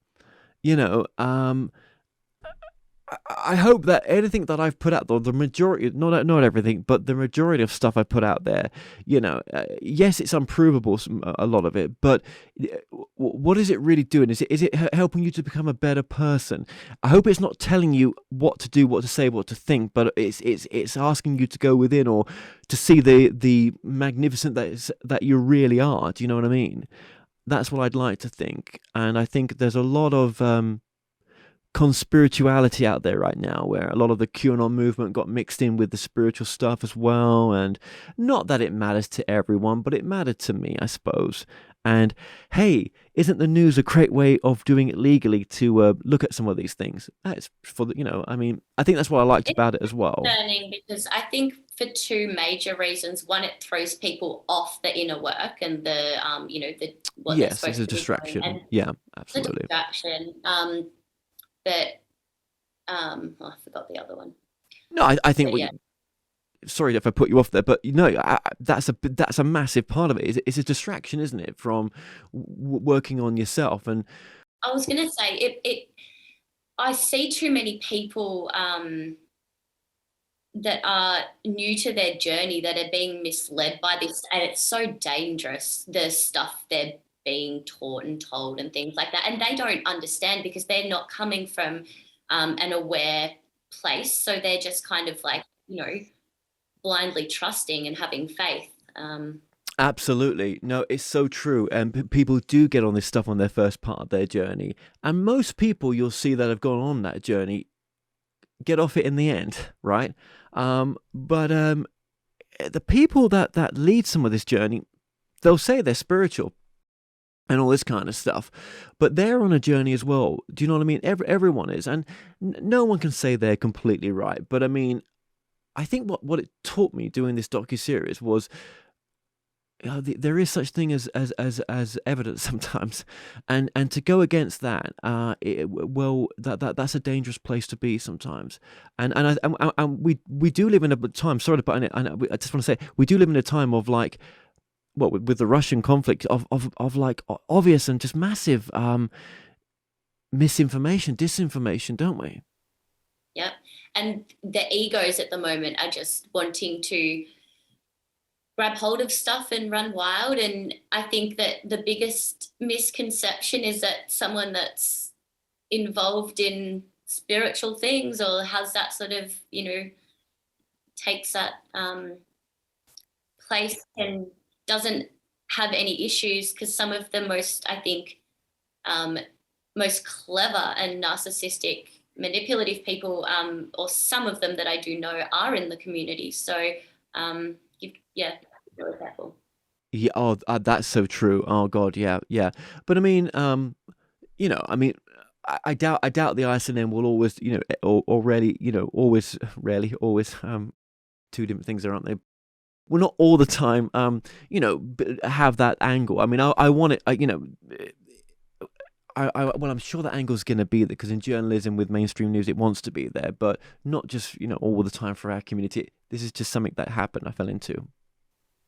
I hope that anything that I've put out there, the majority, not everything, but the majority of stuff I put out there, yes, it's unprovable, a lot of it, but what is it really doing? Is it helping you to become a better person? I hope it's not telling you what to do, what to say, what to think, but it's asking you to go within or to see the magnificent that you really are. Do you know what I mean? That's what I'd like to think, and I think there's a lot of conspirituality out there right now, where a lot of the QAnon movement got mixed in with the spiritual stuff as well. And not that it matters to everyone, but it mattered to me, I suppose. And hey, isn't the news a great way of doing it legally to look at some of these things? That's for I think that's what I liked about it as well. Concerning because I think for two major reasons. One, it throws people off the inner work and the what yes, it's a distraction. Yeah, absolutely. The distraction. But I forgot the other one. No, I think. Sorry if I put you off there, but that's a massive part of it. It's a distraction, isn't it, from working on yourself? And I was going to say it. I see too many people that are new to their journey that are being misled by this, and it's so dangerous. The stuff they're being taught and told and things like that, and they don't understand because they're not coming from an aware place, so they're just kind of like blindly trusting and having faith. Absolutely. No, it's so true. And people do get on this stuff on their first part of their journey, and most people you'll see that have gone on that journey get off it in the end, right? But the people that lead some of this journey, they'll say they're spiritual. and all this kind of stuff. But they're on a journey as well. Do you know what I mean? Everyone is, and no one can say they're completely right. But I mean, I think what it taught me doing this docuseries was, there is such thing as evidence sometimes, and to go against that, well, that's a dangerous place to be sometimes, and we do live in a time. Sorry to put in it, and I just want to say we do live in a time of like, what with the Russian conflict, of like obvious and just massive misinformation, disinformation, don't we? Yep. And the egos at the moment are just wanting to grab hold of stuff and run wild. And I think that the biggest misconception is that someone that's involved in spiritual things or has that sort of, takes that place and doesn't have any issues, because some of the most, I think, most clever and narcissistic manipulative people, or some of them that I do know, are in the community. So yeah, be really careful. Yeah. Oh, that's so true. Oh God. Yeah. Yeah. But I mean, I mean, I doubt the ISNN will always, or rarely, always, rarely, always, two different things there, aren't they? Well, not all the time, have that angle. I mean, I want it, well, I'm sure that angle's going to be there, because in journalism with mainstream news, it wants to be there, but not just, all the time for our community. This is just something that happened, I fell into.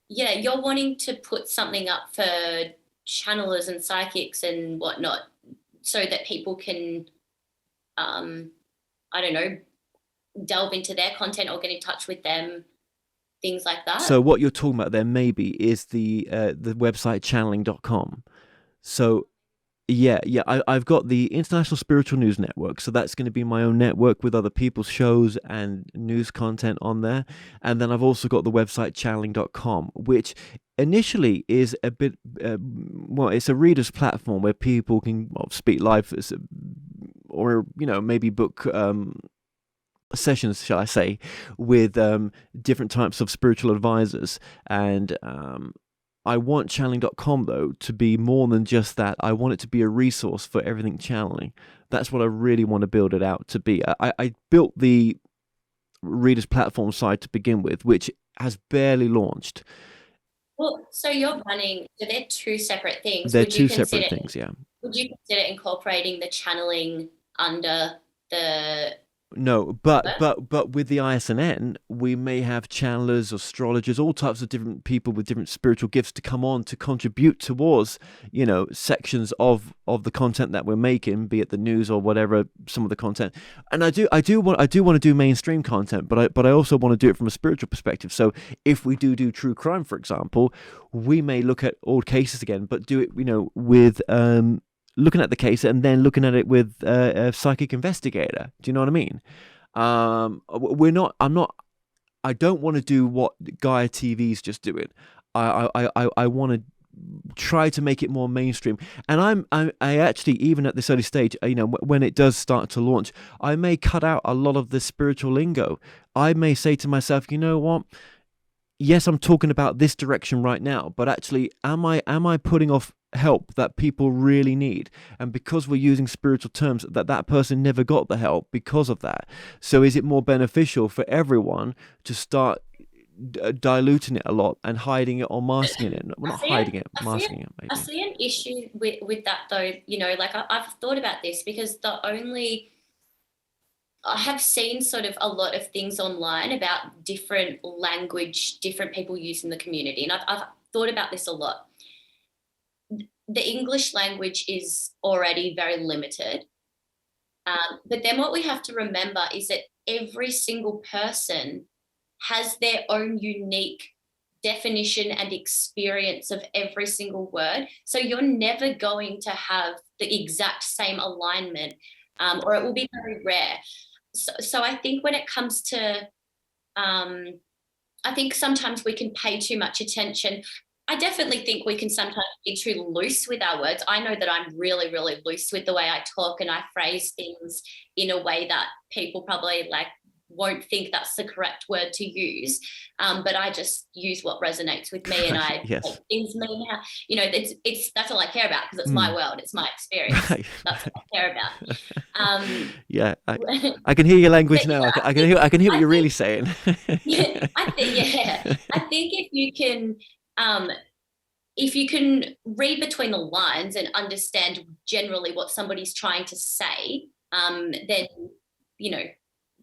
Yeah, you're wanting to put something up for channelers and psychics and whatnot so that people can, I don't know, delve into their content or get in touch with them, things like that. So what you're talking about there maybe is the website channeling.com. So yeah, yeah, I've got the International Spiritual News Network, so that's going to be my own network with other people's shows and news content on there. And then I've also got the website channeling.com, which initially is a bit, well, it's a reader's platform where people can, well, speak live, or, maybe book sessions, shall I say, with different types of spiritual advisors. And I want channeling.com, though, to be more than just that. I want it to be a resource for everything channeling. That's what I really want to build it out to be. I built the readers platform side to begin with, which has barely launched. Well, so you're running, so they're two separate things. They're two separate things, yeah. Would you consider incorporating the channeling under the No, but with the ISNN, we may have channelers, astrologers, all types of different people with different spiritual gifts to come on to contribute towards, sections of the content that we're making, be it the news or whatever, some of the content. And I do want to do mainstream content, but I also want to do it from a spiritual perspective. So if we do true crime, for example, we may look at old cases again, but do it, with looking at the case and then looking at it with a psychic investigator. Do you know what I mean? I don't want to do what Gaia TV's just doing. I want to try to make it more mainstream. And I actually, even at this early stage, when it does start to launch, I may cut out a lot of the spiritual lingo. I may say to myself, you know what? Yes, I'm talking about this direction right now, but actually, am I putting off help that people really need? And because we're using spiritual terms, that person never got the help because of that. So is it more beneficial for everyone to start diluting it a lot and hiding it or masking it? Well, not hiding it, masking it, maybe. I see an issue with that, though. Like I've thought about this, because I have seen sort of a lot of things online about different language, different people use in the community. And I've thought about this a lot. The English language is already very limited. But then what we have to remember is that every single person has their own unique definition and experience of every single word. So you're never going to have the exact same alignment, or it will be very rare. So I think when it comes to, I think sometimes we can pay too much attention. I definitely think we can sometimes be too loose with our words. I know that I'm really, really loose with the way I talk, and I phrase things in a way that people probably won't think that's the correct word to use, but I just use what resonates with me, and I Yes. make things mean how, you know, it's that's all I care about, because it's my world, it's my experience. Right. That's what I care about. Yeah, I can hear your language But now. yeah, I can hear what I you're really think saying. yeah, I think if you can read between the lines and understand generally what somebody's trying to say, then, you know,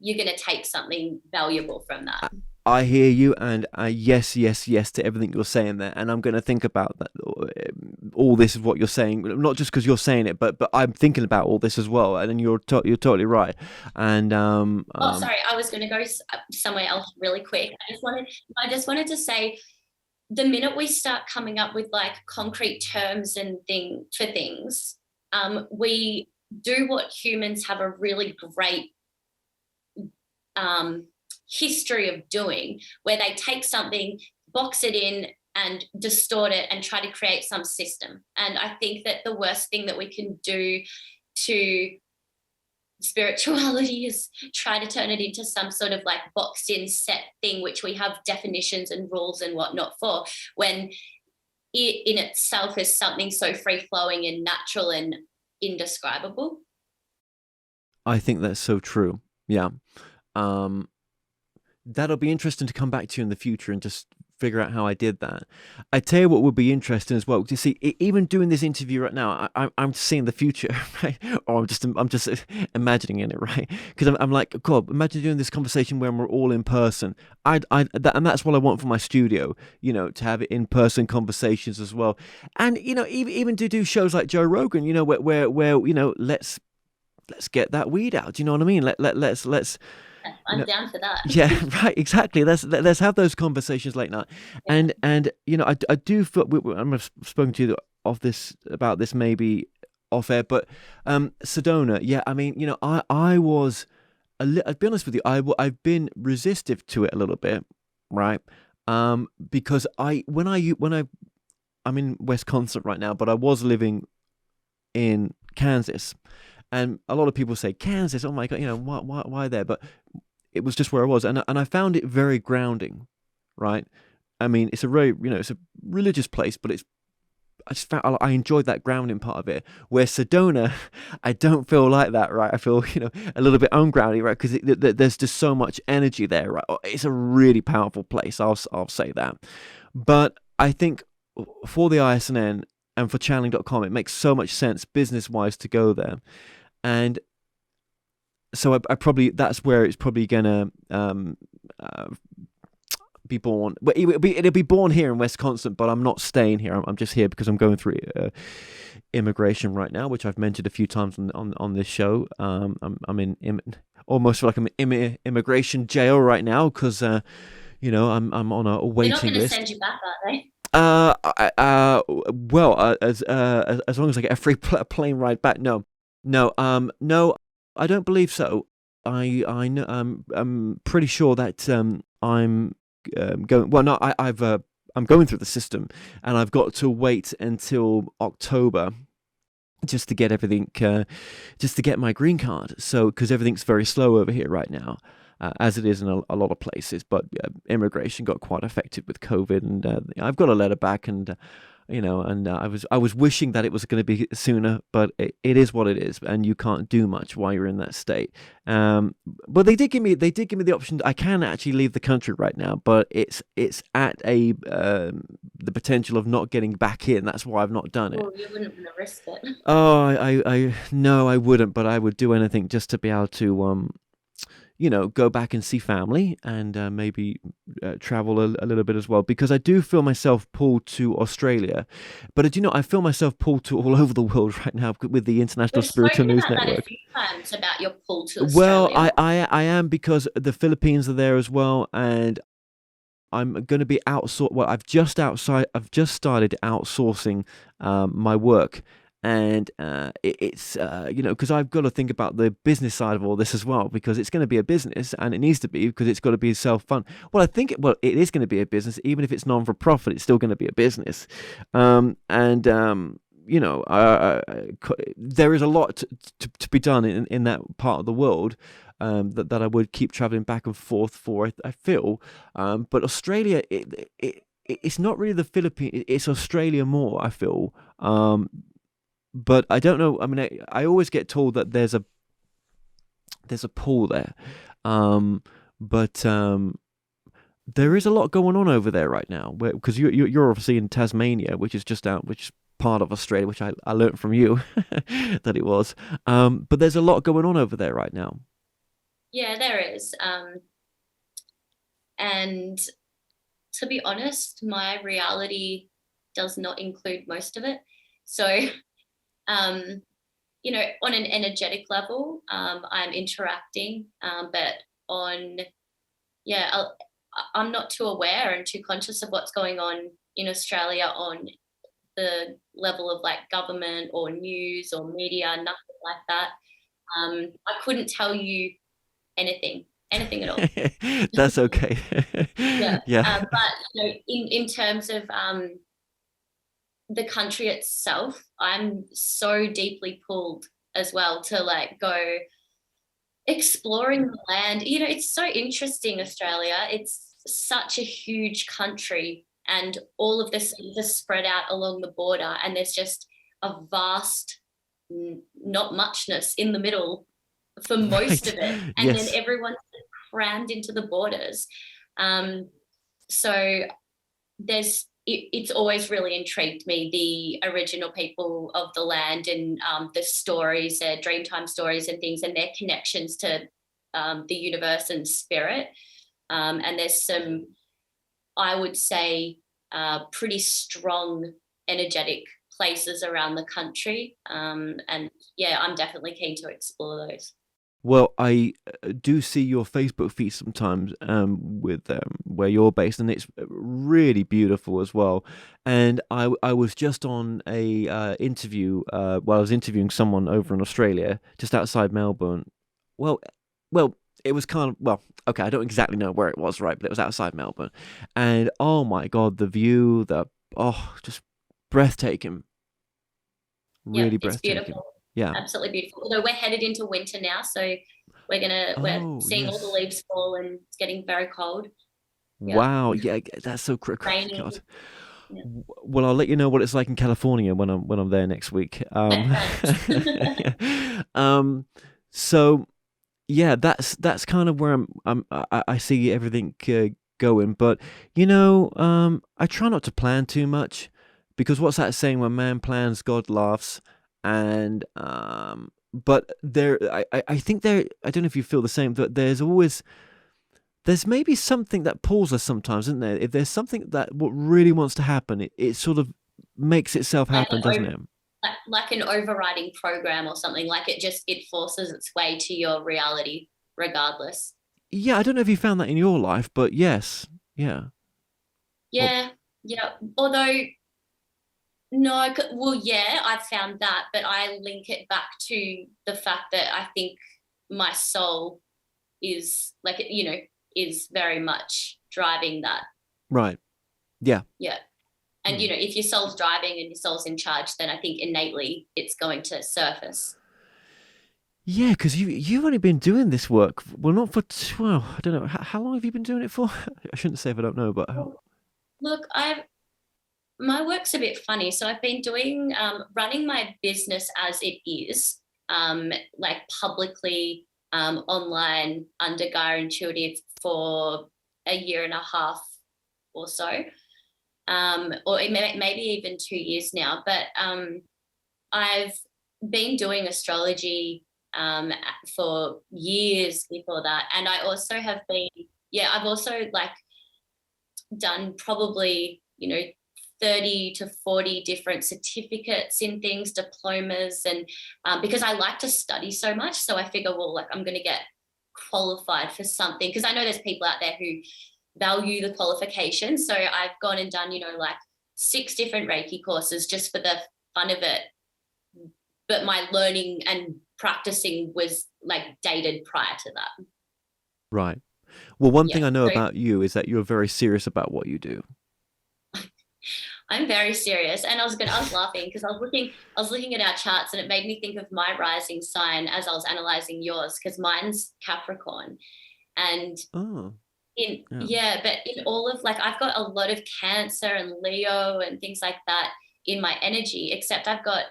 you're going to take something valuable from that. I hear you, and yes, yes, yes to everything you're saying there. And I'm going to think about that. All this is what you're saying, not just because you're saying it, but I'm thinking about all this as well. And you're totally right. And Oh, sorry, I was going to go somewhere else really quick. I just wanted to say, the minute we start coming up with like concrete terms and for things, we do what humans have a really great history of doing, where they take something, box it in, and distort it and try to create some system. And I think that the worst thing that we can do to spirituality is try to turn it into some sort of like boxed in set thing, which we have definitions and rules and whatnot for, when it in itself is something so free flowing and natural and indescribable. I think that's so true. Yeah. That'll be interesting to come back to in the future and just figure out how I did that. I tell you what would be interesting as well. You see, even doing this interview right now, I'm seeing the future, right? Or I'm just imagining in it, right? Because I'm like, God, imagine doing this conversation when we're all in person. And that's what I want for my studio, you know, to have in-person conversations as well. And you know, even to do shows like Joe Rogan, you know, where you know, let's get that weed out. Do you know what I mean? Let's. I'm down for that. Yeah, right, exactly. Let's have those conversations late night. Yeah. And you know, I do feel I've spoken to you about this maybe off air, but Sedona, yeah, I mean, you know, I was I'll be honest with you, I've been resistive to it a little bit, right? Because I'm in Wisconsin right now, but I was living in Kansas. And a lot of people say Kansas, oh my God, you know, why there? But it was just where I was, and I found it very grounding, right? I mean, it's a very, you know, it's a religious place, but I just found I enjoyed that grounding part of it. Where Sedona, I don't feel like that, right? I feel, you know, a little bit ungrounded, right? Because there's just so much energy there, right? It's a really powerful place. I'll say that, but I think for the ISNN and for channeling.com, it makes so much sense business wise to go there. And so I probably, that's where it's probably gonna be born. Well, it'll be born here in Wisconsin, but I'm not staying here. I'm just here because I'm going through immigration right now, which I've mentioned a few times on this show. I'm in almost like I'm in immigration jail right now because you know, I'm on a waiting list. They're not going to send you back, are they? Well, as long as I get a free plane ride back, no, I don't believe so. I know, I'm pretty sure that I'm going. Well, no, I'm going through the system, and I've got to wait until October just to get everything, just to get my green card. So, because everything's very slow over here right now. As it is in a lot of places, but immigration got quite affected with COVID, and I've got a letter back, and you know, and I was wishing that it was going to be sooner, but it is what it is, and you can't do much while you're in that state. But they did give me the option. I can actually leave the country right now, but it's at the potential of not getting back in. That's why I've not done it. Well, you wouldn't want to risk it. Oh, I no, I wouldn't, but I would do anything just to be able to you know, go back and see family, and maybe travel a little bit as well, because I do feel myself pulled to Australia. But do you know, I feel myself pulled to all over the world right now with the International Spiritual News Network. That a few times about your pull to Australia. Well, I am, because the Philippines are there as well, and I'm going to be outsourced. Well, I've just started outsourcing my work. And it's you know, because I've got to think about the business side of all this as well, because it's going to be a business, and it needs to be, because it's got to be self-fund. Well, I think it is going to be a business, even if it's non-for-profit. It's still going to be a business, there is a lot to be done in that part of the world, that I would keep traveling back and forth for. I feel, but Australia, it's not really the Philippines. It's Australia more, I feel. But I don't know. I mean, I always get told that there's a pool there, but there is a lot going on over there right now. Because you're obviously in Tasmania, which is part of Australia, which I learned from you that it was. But there's a lot going on over there right now. Yeah, there is. And to be honest, my reality does not include most of it. So, on an energetic level, I'm interacting, but yeah, I'm not too aware and too conscious of what's going on in Australia on the level of like government or news or media, nothing like that. I couldn't tell you anything at all. That's okay. Yeah. Yeah. But in terms of the country itself, I'm so deeply pulled as well to like go exploring the land. It's so interesting, Australia. It's such a huge country, and all of this is spread out along the border, and there's just a vast not muchness in the middle for most Right. of it, and then Yes. everyone's crammed into the borders. So it's always really intrigued me, the original people of the land, and the stories, their dreamtime stories and things, and their connections to the universe and spirit. And there's some, I would say, pretty strong energetic places around the country. And yeah, I'm definitely keen to explore those. Well, I do see your Facebook feed sometimes, with where you're based, and it's really beautiful as well. And I was just on a interview, while I was interviewing someone over in Australia, just outside Melbourne. Well, well, it was kind of, well, okay, I don't exactly know where it was, right, but it was outside Melbourne, and oh my God, the view, just breathtaking, Yeah, really it's breathtaking. beautiful. Yeah. Absolutely beautiful. Although we're headed into winter now, so we're Oh seeing all the yes. leaves fall and it's getting very cold. Yeah. Wow. Yeah, that's so Raining. God. Yeah. Well, I'll let you know what it's like in California when I'm there next week. Thanks. Yeah. So yeah, that's kind of where I see everything going. But I try not to plan too much, because what's that saying? When man plans, God laughs. And but I think there. I don't know if you feel the same. But there's maybe something that pulls us sometimes, isn't there? If there's something that what really wants to happen, it sort of makes itself like happen, doesn't it? like an overriding program or something. Like it forces its way to your reality regardless. Yeah, I don't know if you found that in your life, but yes, yeah. Well, Yeah, yeah. Although no, well, yeah, I found that, but I link it back to the fact that I think my soul is like, is very much driving that. right, yeah. Yeah. And, Hmm. if your soul's driving and your soul's in charge, then I think innately it's going to surface. Yeah, because you've only been doing this work, well, not for well, I don't know, how long have you been doing it for? I shouldn't say if I don't know, but how? Look, my work's a bit funny. So I've been doing, running my business as it is, like publicly, online under Gaia Intuitive for a year and a half or so, or maybe even 2 years now. But I've been doing astrology for years before that, and I also have been, yeah, I've also like done probably 30 to 40 different certificates in things, diplomas, and because I like to study so much, so I figure, well, like I'm going to get qualified for something, because I know there's people out there who value the qualification. So I've gone and done like 6 different Reiki courses just for the fun of it, but my learning and practicing was like dated prior to that. Right. Well, one Yeah. thing I know So about you is that you're very serious about what you do. I'm very serious. And I was laughing because I was looking at our charts, and it made me think of my rising sign as I was analyzing yours, because mine's Capricorn. And Oh, yeah. but in all of, like, I've got a lot of Cancer and Leo and things like that in my energy, except I've got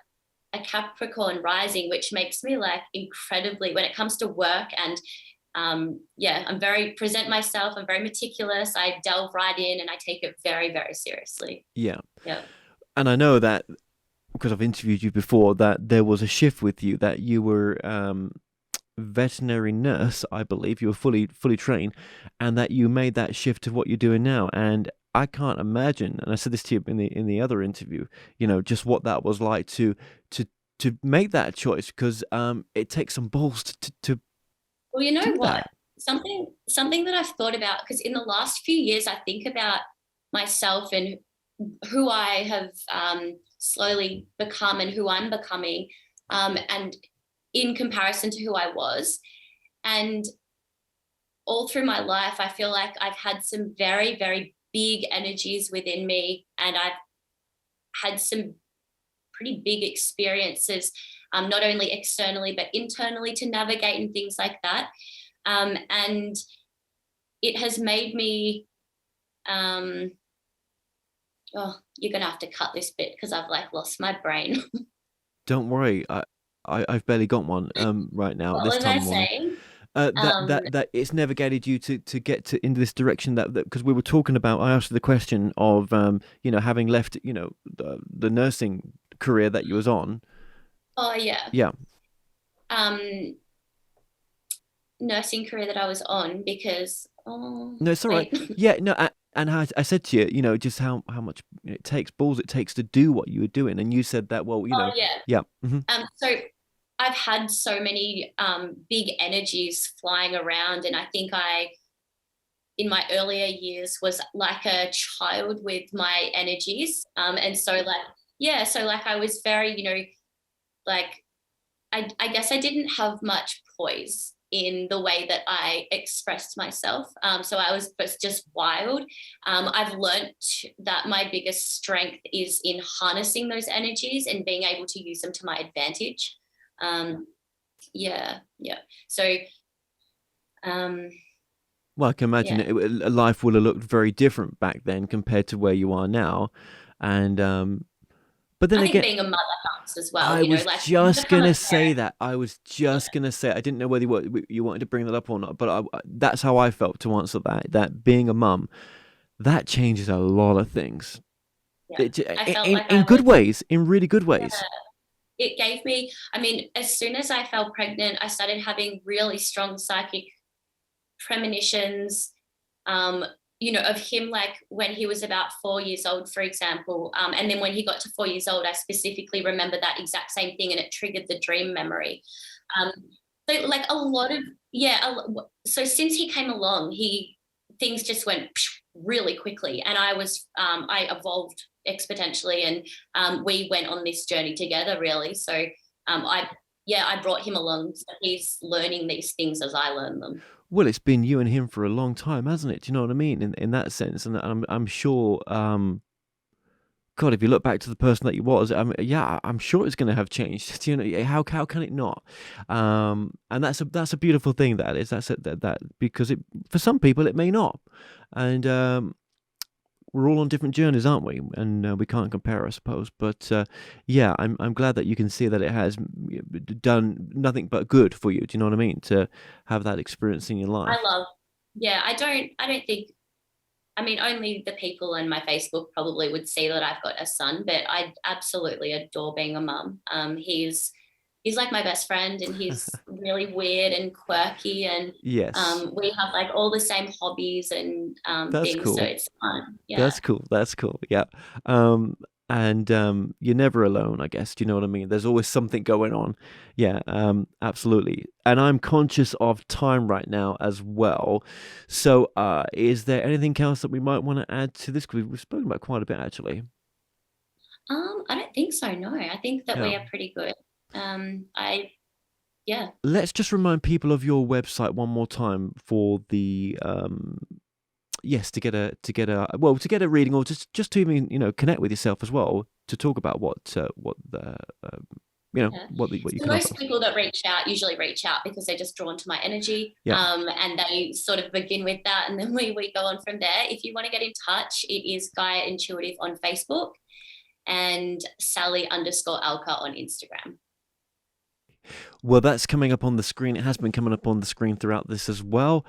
a Capricorn rising, which makes me like incredibly, when it comes to work, and I'm very present myself. I'm very meticulous. I delve right in and I take it very, very seriously. Yeah. Yeah. And I know that because I've interviewed you before, that there was a shift with you, that you were veterinary nurse, I believe. You were fully trained, and that you made that shift to what you're doing now. And I can't imagine, and I said this to you in the other interview, just what that was like to make that choice, because it takes some balls to Well, you know do what? that. Something that I've thought about, because in the last few years, I think about myself and who I have slowly become and who I'm becoming, and in comparison to who I was. And all through my life, I feel like I've had some very, very big energies within me, and I've had some pretty big experiences, not only externally, but internally, to navigate and things like that. And it has made me, oh, you're going to have to cut this bit because I've like lost my brain. Don't worry, I've barely got one right now at What this was time I of morning. saying? That Um, that it's never guided you to get to into this direction, that because we were talking about, I asked you the question of having left the nursing career that you was on. oh, yeah. Yeah. Um, Nursing career that I was on, because, oh, No, it's all right. wait. Yeah, no, and I said to you, just how much it takes, balls it takes to do what you were doing, and you said that, well, Oh, yeah. yeah. Hmm. So I've had so many big energies flying around, and I think in my earlier years, was like a child with my energies, and so like, yeah, so like I was very, like, I guess I didn't have much poise in the way that I expressed myself. So I was just wild. I've learnt that my biggest strength is in harnessing those energies and being able to use them to my advantage. Um, yeah, yeah. So, um, Well, I can imagine yeah. life would have looked very different back then compared to where you are now, and but then I think again, being a mother helps as well. I was Like when you just become a gonna say parent, that. I was yeah, just gonna say. I didn't know whether you wanted to bring that up or not, but that's how I felt to answer that. That being a mum, that changes a lot of things. yeah. I felt like In I good was, ways, in really good ways. yeah, it gave me, I mean, as soon as I fell pregnant, I started having really strong psychic premonitions, um, of him, like when he was about 4 years old, for example. And then when he got to 4 years old, I specifically remember that exact same thing, and it triggered the dream memory. Um, so like a lot of, yeah. So since he came along, things just went really quickly, and I evolved exponentially, and we went on this journey together, really. So I brought him along, so he's learning these things as I learn them. Well, it's been you and him for a long time, hasn't it? Do you know what I mean? In that sense, and I'm sure. God, if you look back to the person that you was, yeah, I'm sure it's going to have changed. Do you know, how can it not? And that's a beautiful thing. That is, that because for some people it may not, and we're all on different journeys, aren't we? And we can't compare, I suppose. But yeah, I'm glad that you can see that it has done nothing but good for you. Do you know what I mean? To have that experience in your I life. love, yeah, I don't think, I mean, only the people in my Facebook probably would see that I've got a son, but I absolutely adore being a mum. He's like my best friend, and he's really weird and quirky, and Yes, we have like all the same hobbies and that's things, so cool. it's fun. Yeah, That's cool. That's cool. Yeah. Um, and you're never alone, I guess. Do you know what I mean? There's always something going on. Yeah, absolutely. And I'm conscious of time right now as well. So, is there anything else that we might want to add to this? Because we've spoken about quite a bit, actually. I don't think so. No, I think that Yeah. we are pretty good. I Yeah. Let's just remind people of your website one more time for the yes, to get a reading, or just to even connect with yourself as well, to talk about what the Yeah. what you So can offer. most people that usually reach out because they're just drawn to my energy, Yeah. and they sort of begin with that, and then we go on from there. If you want to get in touch, it is Gaia Intuitive on Facebook and Saly_Elka on Instagram. Well, that's coming up on the screen. It has been coming up on the screen throughout this as well.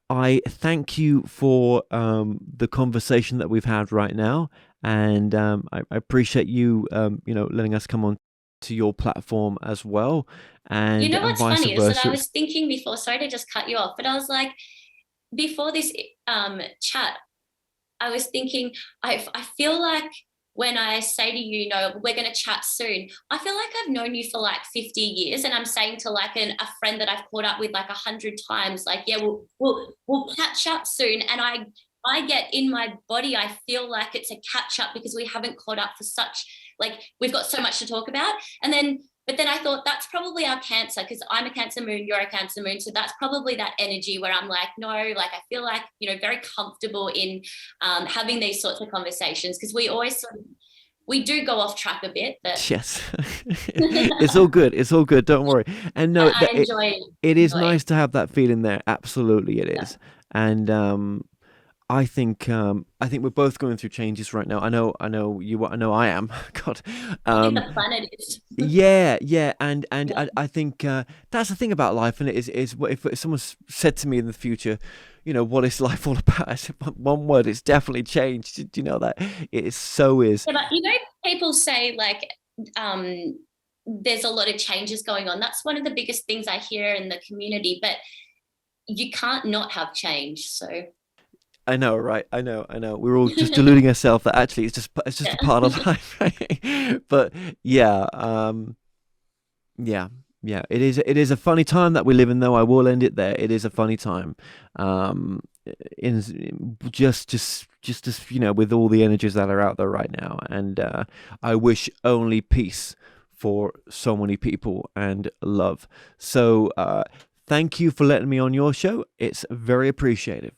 I thank you for the conversation that we've had right now, and I appreciate you, letting us come on to your platform as well, You and know what's vice funny is that I versa. was thinking before, sorry to just cut you off, but I was like, before this chat, I was thinking, I feel like when I say to you, we're going to chat soon, I feel like I've known you for like 50 years, and I'm saying to like a friend that I've caught up with like 100 times, like, yeah, we'll catch up soon. And I get in my body, I feel like it's a catch up because we haven't caught up for such, like, we've got so much to talk about. But then I thought that's probably our Cancer, because I'm a Cancer moon, you're a Cancer moon. So that's probably that energy where I'm like, no, like I feel like, very comfortable in having these sorts of conversations, because we always we do go off track a bit. But Yes, it's all good. It's all good. Don't worry. And no, I enjoy it is nice to have that feeling there. Absolutely, it is. And I think we're both going through changes right now. I know you. I know I am. God. I think the planet is. Yeah, and I think that's the thing about life, and it is if someone said to me in the future, what is life all about? I said one word: it's definitely changed. Do you know that it is so is? Yeah, but people say like there's a lot of changes going on. That's one of the biggest things I hear in the community. But you can't not have change. So. I know, right? I know. We're all just deluding ourselves that actually it's just a part of life, right? But yeah, yeah. It is a funny time that we live in, though. I will end it there. It is a funny time, in just as with all the energies that are out there right now, and I wish only peace for so many people and love. So thank you for letting me on your show. It's very appreciated.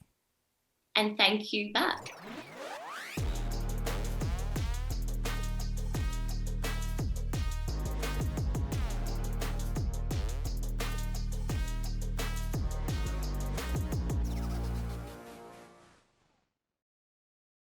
And thank you back.